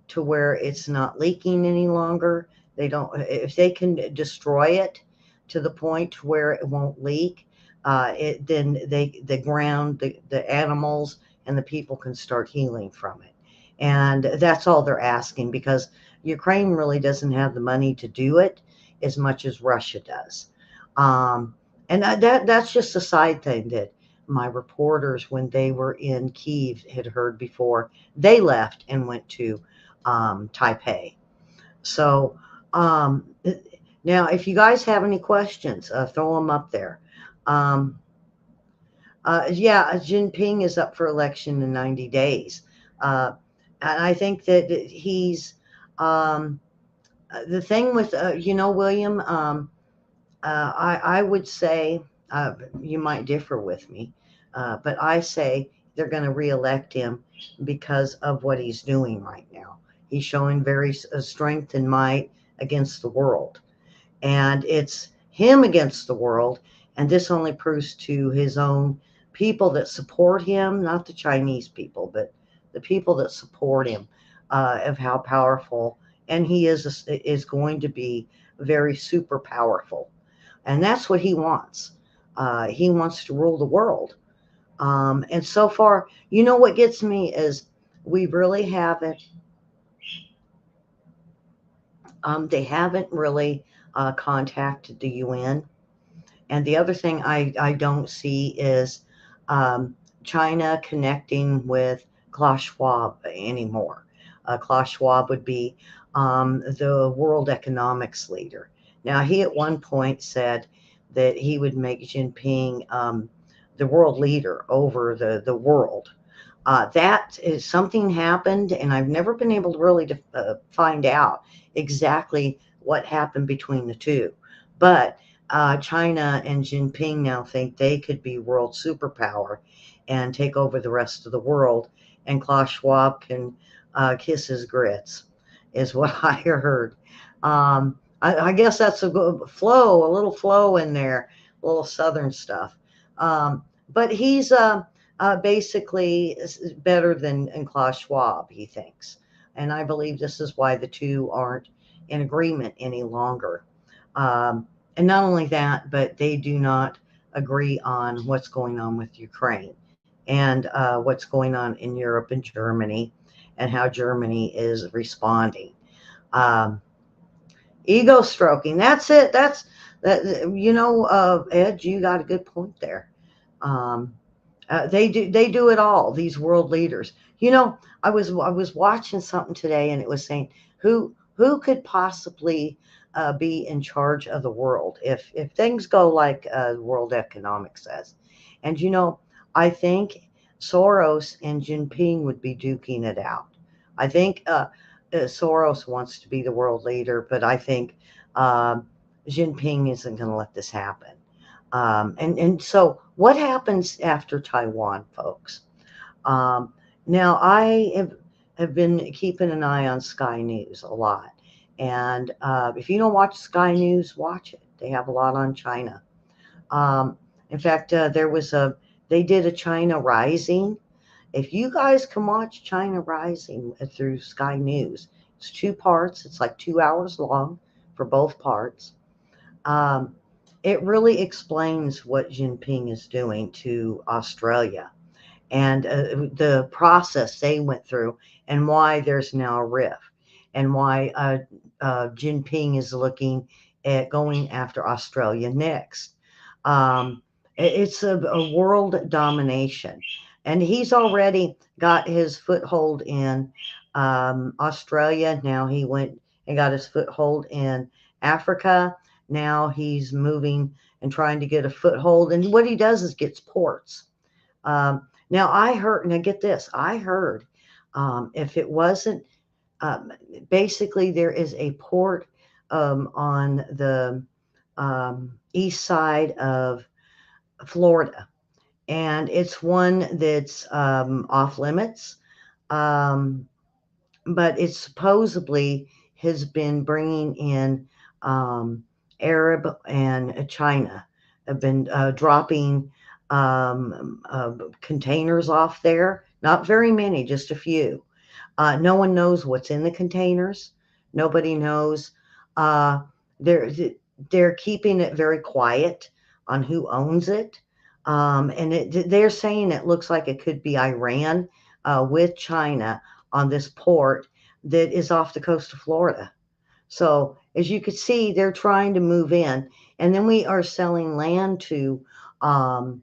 to where it's not leaking any longer. They don't, if they can destroy it to the point where it won't leak, then the ground, the animals and the people can start healing from it. And that's all they're asking because Ukraine really doesn't have the money to do it as much as Russia does. Um, and that's just a side thing that my reporters, when they were in Kiev, had heard before they left and went to Taipei. So um, now, if you guys have any questions, throw them up there. Um, yeah, Jinping is up for election in 90 days. Uh, and I think that he's um, the thing with, William, I would say you might differ with me, but I say they're going to reelect him because of what he's doing right now. He's showing very strength and might against the world, and it's him against the world. And this only proves to his own people that support him, not the Chinese people, but the people that support him, of how powerful, and he is going to be very super powerful, and that's what he wants. He wants to rule the world. And so far, what gets me is we really haven't. They haven't really contacted the UN. And the other thing I don't see is um, China connecting with Klaus Schwab anymore. Klaus Schwab would be the world economics leader. Now, he at one point said that he would make Jinping the world leader over the world. That is something happened, and I've never been able to really find out exactly what happened between the two. But China and Jinping now think they could be world superpower and take over the rest of the world, and Klaus Schwab can kiss his grits, is what I heard. I guess that's a good flow, a little flow in there, a little southern stuff. But he's basically better than Klaus Schwab, he thinks. And I believe this is why the two aren't in agreement any longer. And not only that, but they do not agree on what's going on with Ukraine and what's going on in Europe and Germany and how Germany is responding. Um, Ego stroking. That's it. That's that. Ed, you got a good point there. Um, they do it all. These world leaders. I was watching something today, and it was saying who could possibly be in charge of the world if things go like World Economics says. And I think Soros and Jinping would be duking it out. I think Soros wants to be the world leader, but I think um, Jinping isn't going to let this happen. And so, what happens after Taiwan, folks? Um, Now, have been keeping an eye on Sky News a lot. And if you don't watch Sky News, watch it. They have a lot on China. Um, in fact, they did a China Rising. If you guys can watch China Rising through Sky News, it's two parts. It's like 2 hours long for both parts. Um, it really explains what Jinping is doing to Australia and the process they went through and why there's now a rift and why Jinping is looking at going after Australia next. Um, it's a world domination. And he's already got his foothold in Australia. Now he went and got his foothold in Africa. Now he's moving and trying to get a foothold. And what he does is gets ports. Now I heard, now get this, I heard if it wasn't, um, basically there is a port on the east side of Florida, and it's one that's off limits, um, but it supposedly has been bringing in um, Arab and China have been dropping containers off there. Not very many, just a few. No one knows what's in the containers. Nobody knows. Uh, they're they're keeping it very quiet on who owns it, and they're saying it looks like it could be Iran with China on this port that is off the coast of Florida. So as you could see, they're trying to move in, and then we are selling land to um,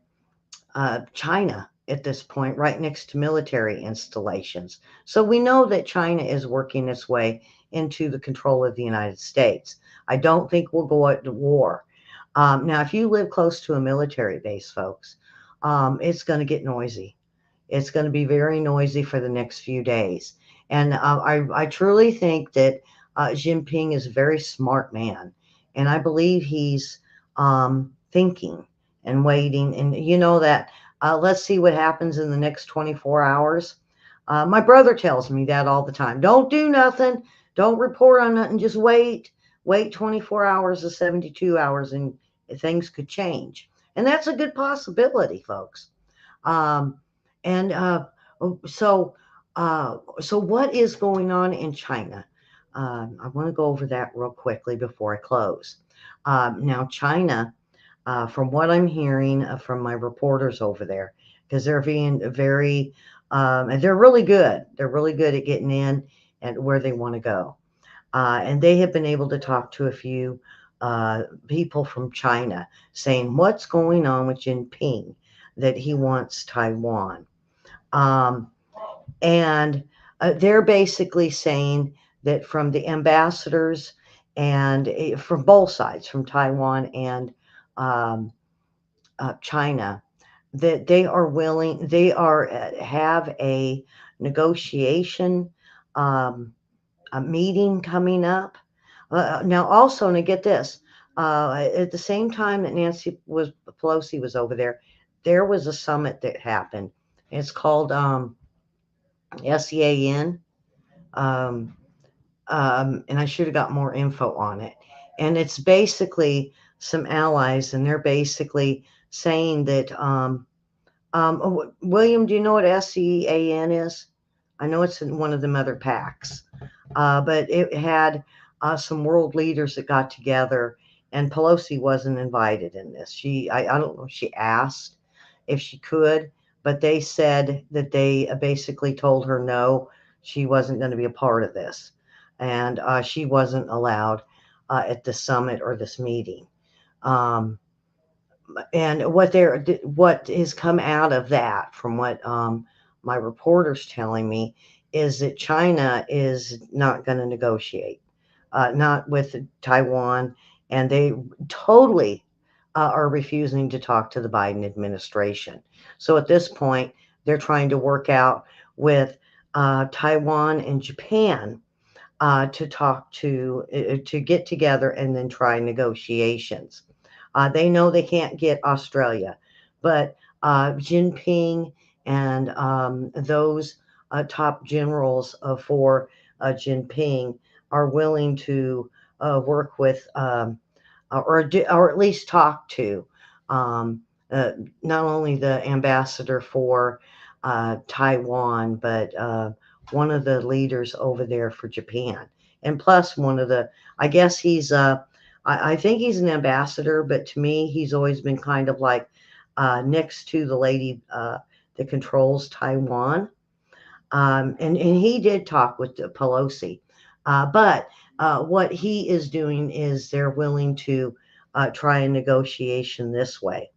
China at this point, right next to military installations. So we know that China is working its way into the control of the United States. I don't think we'll go to war. Now, if you live close to a military base, folks, it's going to get noisy. It's going to be very noisy for the next few days. And I truly think that Jinping is a very smart man. And I believe he's thinking and waiting. And you know that let's see what happens in the next 24 hours. My brother tells me that all the time. Don't do nothing. Don't report on nothing. Just wait. Wait 24 hours to 72 hours and things could change. And that's a good possibility, folks. Um, and so, so what is going on in China? I want to go over that real quickly before I close. Now, China, from what I'm hearing from my reporters over there, because they're being very, and they're really good. They're really good at getting in and where they want to go. And they have been able to talk to a few people from China saying what's going on with Jinping, that he wants Taiwan. Um, and they're basically saying that from the ambassadors and from both sides, from Taiwan and um, China, that they are willing, they are have a negotiation um, a meeting coming up. Now, also, and I get this, at the same time that Pelosi was over there, there was a summit that happened. It's called SEAN, um, and I should have got more info on it. And it's basically some allies, and they're basically saying that. William, do you know what SEAN is? I know it's in one of the other packs. But it had some world leaders that got together, and Pelosi wasn't invited in this. I don't know if she asked if she could, but they said that they basically told her no, she wasn't going to be a part of this, and she wasn't allowed at the summit or this meeting. Um, and what has come out of that, from what my reporter's telling me, is that China is not going to negotiate, not with Taiwan, and they totally are refusing to talk to the Biden administration. So at this point, they're trying to work out with Taiwan and Japan to talk to get together and then try negotiations. They know they can't get Australia, but Jinping and those top generals for Jinping are willing to work with or at least talk to um, uh, not only the ambassador for Taiwan, but one of the leaders over there for Japan, and plus one of the. I guess he's I think he's an ambassador, but to me, he's always been kind of like next to the lady that controls Taiwan. And he did talk with Pelosi, but what he is doing is they're willing to try a negotiation this way.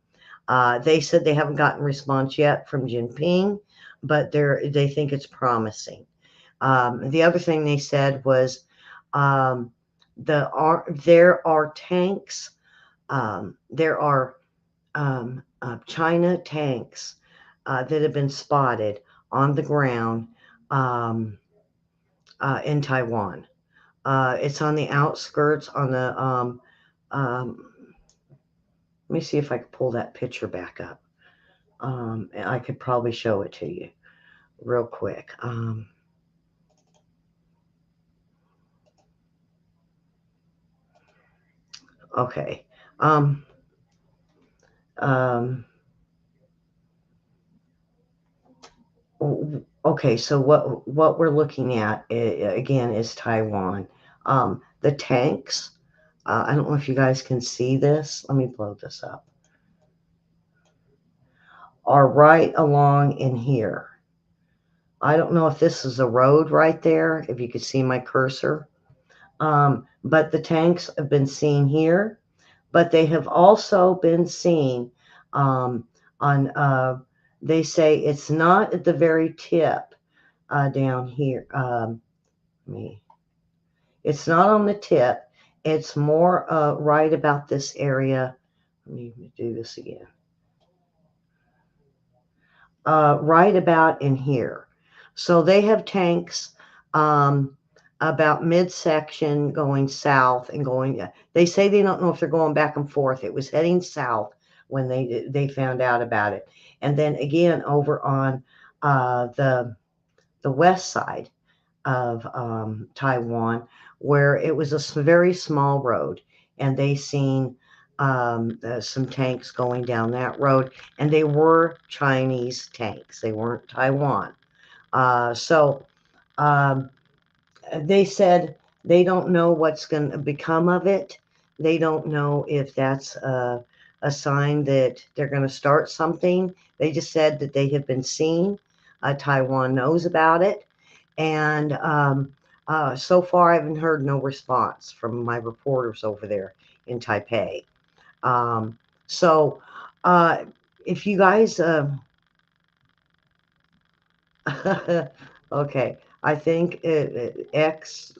They said they haven't gotten response yet from Jinping, but they think it's promising. The other thing they said was um, there are tanks, there are China tanks that have been spotted on the ground um, in Taiwan. It's on the outskirts on the. Let me see if I can pull that picture back up. I could probably show it to you real quick. Okay. Um, um, okay. So what we're looking at again is Taiwan. The tanks. I don't know if you guys can see this. Let me blow this up. Are right along in here. I don't know if this is a road right there. If you could see my cursor. But the tanks have been seen here, but they have also been seen um, on, they say it's not at the very tip down here. It's not on the tip. It's more right about this area. Let me do this again. Right about in here. So they have tanks about midsection going south and going. They say they don't know if they're going back and forth. It was heading south when they found out about it, and then again over on the west side of Taiwan, where it was a very small road, and they seen some tanks going down that road, and they were Chinese tanks. They weren't Taiwan. So um, they said they don't know what's going to become of it. They don't know if that's a sign that they're going to start something. They just said that they have been seen. Taiwan knows about it. And so far, I haven't heard no response from my reporters over there in Taipei. Um, so uh, if you guys, okay, I think ex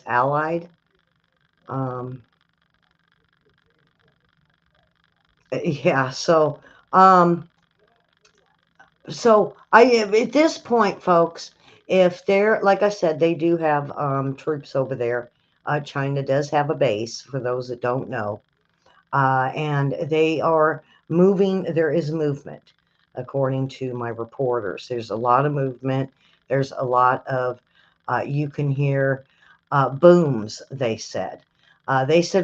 allied. Um, yeah. Um, so I at this point, folks, if they're like I said, they do have troops over there. China does have a base for those that don't know. And they are moving. There is movement, according to my reporters. There's a lot of movement. There's a lot of, you can hear booms, they said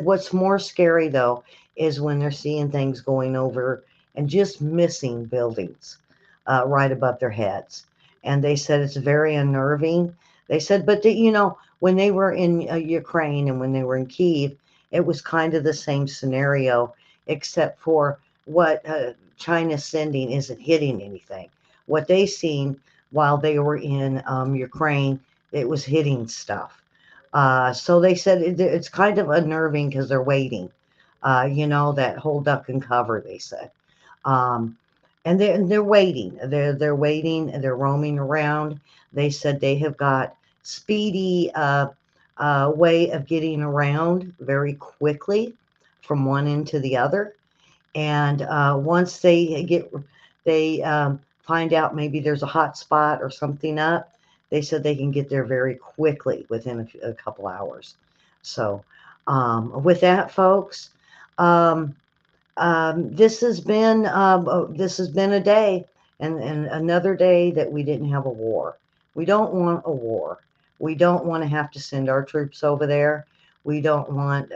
what's more scary, though, is when they're seeing things going over and just missing buildings right above their heads. And they said it's very unnerving. They said, but when they were in Ukraine and when they were in Kiev, it was kind of the same scenario, except for what China's sending isn't hitting anything. What they seen while they were in Ukraine, it was hitting stuff. So they said it's kind of unnerving because they're waiting. That whole duck and cover, they said. Um, and they're waiting. They're waiting and they're roaming around. They said they have got speedy way of getting around very quickly from one end to the other. And once they find out maybe there's a hot spot or something up, They said they can get there very quickly within a couple hours. So, with that, folks, um, this has been a day, and another day that we didn't have a war. We don't want a war. We don't want to have to send our troops over there. We don't want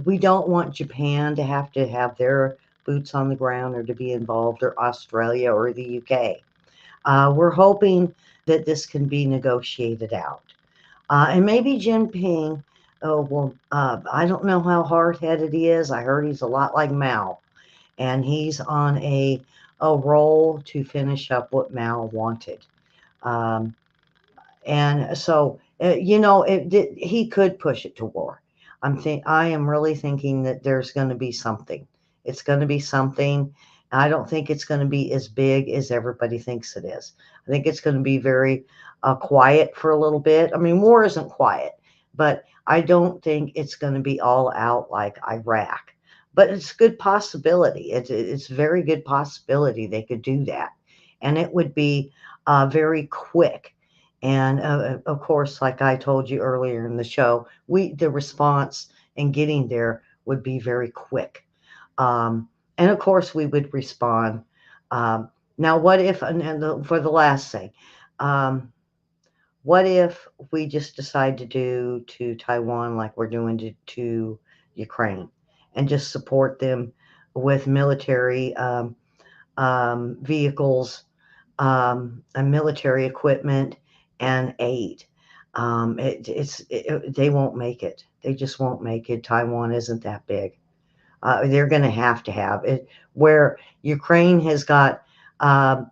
we don't want Japan to have their boots on the ground or to be involved, or Australia or the UK. We're hoping that this can be negotiated out. And maybe Jinping, I don't know how hard headed he is. I heard he's a lot like Mao, and he's on a roll to finish up what Mao wanted. Um, and so, he could push it to war. I am really thinking that there's going to be something. It's going to be something. I don't think it's going to be as big as everybody thinks it is. I think it's going to be very quiet for a little bit. I mean, war isn't quiet, but I don't think it's going to be all out like Iraq. But it's a good possibility. It's a very good possibility they could do that, and it would be very quick. And of course, like I told you earlier in the show, the response in getting there would be very quick. Um, and of course, we would respond. Um, Now, what if, for the last thing, um, what if we just decide to do to Taiwan like we're doing to Ukraine, and just support them with military vehicles, and military equipment and aid? They won't make it. They just won't make it. Taiwan isn't that big. They're going to have it, where Ukraine has got um,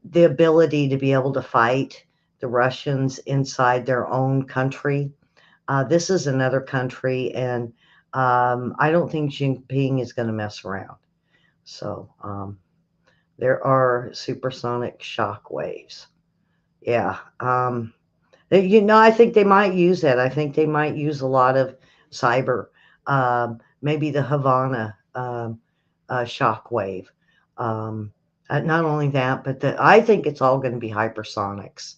the ability to be able to fight the Russians inside their own country. This is another country, and I don't think Jinping is going to mess around. So there are supersonic shock waves. Yeah. I think they might use that. I think they might use a lot of cyber, maybe the Havana shock wave. Um, Not only that, but I think it's all going to be hypersonics.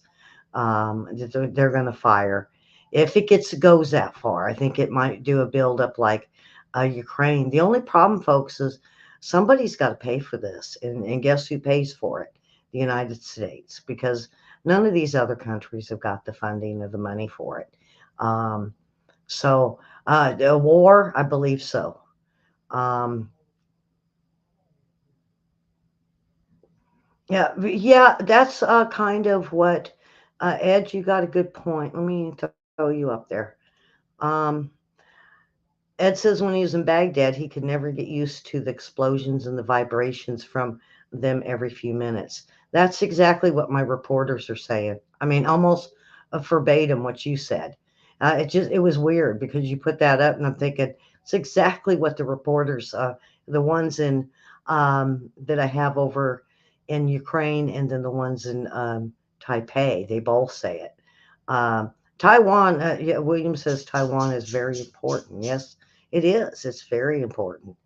That they're going to fire. If it goes that far, I think it might do a buildup like Ukraine. The only problem, folks, is somebody's got to pay for this, and guess who pays for it? The United States, because none of these other countries have got the funding or the money for it. Um, the war, I believe so. Um, yeah, that's kind of what, Ed, you got a good point. Let me throw you up there. Um, Ed says when he was in Baghdad, he could never get used to the explosions and the vibrations from them every few minutes. That's exactly what my reporters are saying. I mean, almost verbatim what you said. It was weird because you put that up, and I'm thinking it's exactly what the reporters, the ones in that I have over in Ukraine, and then the ones in Taipei, they both say it. Um, Taiwan, yeah, William says Taiwan is very important. Yes, it is. It's very important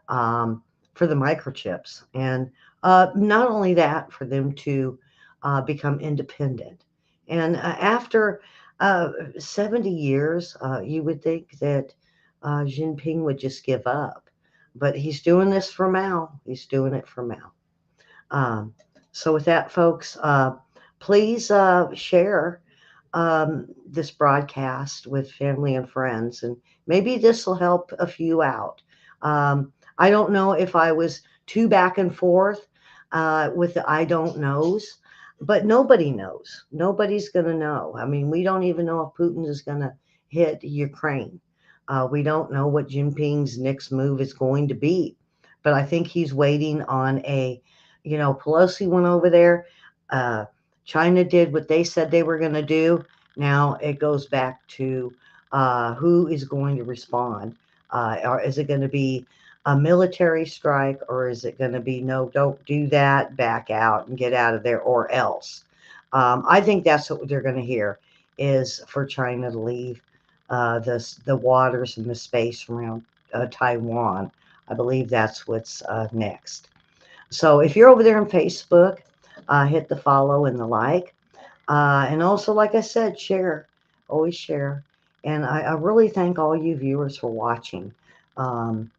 um, for the microchips. And not only that, for them to become independent. And after 70 years, you would think that Jinping would just give up. But he's doing this for Mao. He's doing it for Mao. Um, so, with that, folks, please share this broadcast with family and friends, and maybe this will help a few out. I don't know if I was too back and forth with the I don't knows, but nobody knows. Nobody's going to know. I mean, we don't even know if Putin is going to hit Ukraine. We don't know what Jinping's next move is going to be, but I think he's waiting on Pelosi went over there. Uh, China did what they said they were going to do. Now it goes back to who is going to respond. Or is it going to be a military strike, or is it going to be no, don't do that, back out and get out of there, or else? I think that's what they're going to hear, is for China to leave the waters and the space around Taiwan. I believe that's what's next. So if you're over there on Facebook, hit the follow and the like. And also, like I said, share, always share. And I really thank all you viewers for watching. Um,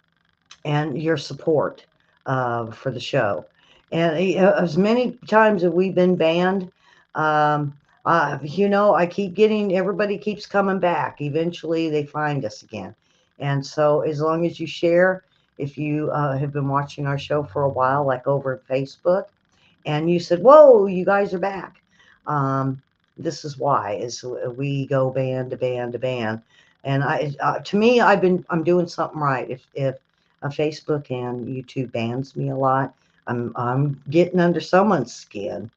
and your support for the show. And as many times as we've been banned, um, I keep getting, everybody keeps coming back. Eventually, they find us again. And so, as long as you share, if you have been watching our show for a while, like over at Facebook, and you said, "Whoa, you guys are back." Um, this is why is we go band to band to band, and to me, I'm doing something right. If Facebook and YouTube bans me a lot, I'm getting under someone's skin.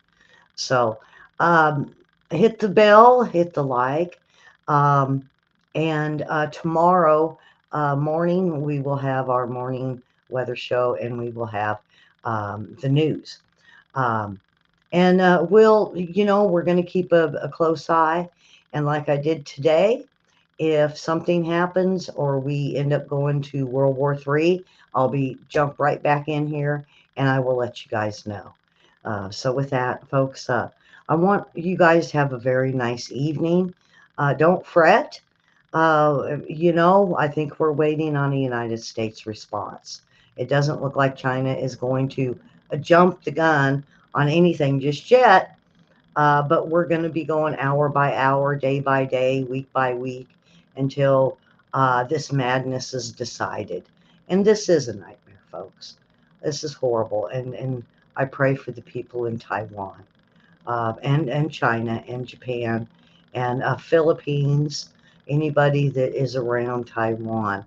So, um, hit the bell, hit the like, um, and tomorrow morning we will have our morning weather show, and we will have the news. Um, and we're going to keep a close eye. And like I did today, if something happens or we end up going to World War III, I'll be jump right back in here and I will let you guys know. So with that, folks, I want you guys to have a very nice evening. Don't fret. I think we're waiting on a United States response. It doesn't look like China is going to jump the gun on anything just yet, but we're going to be going hour by hour, day by day, week by week until this madness is decided. And this is a nightmare, folks. This is horrible. And I pray for the people in Taiwan, and China and Japan and Philippines, anybody that is around Taiwan.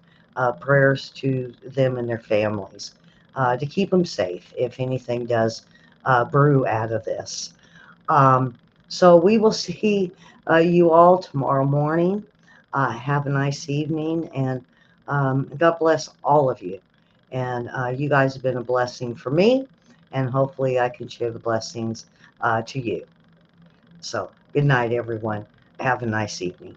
Prayers to them and their families to keep them safe if anything does brew out of this. Um, so we will see you all tomorrow morning. Have a nice evening, and God bless all of you. And you guys have been a blessing for me, and hopefully I can share the blessings to you. So good night, everyone. Have a nice evening.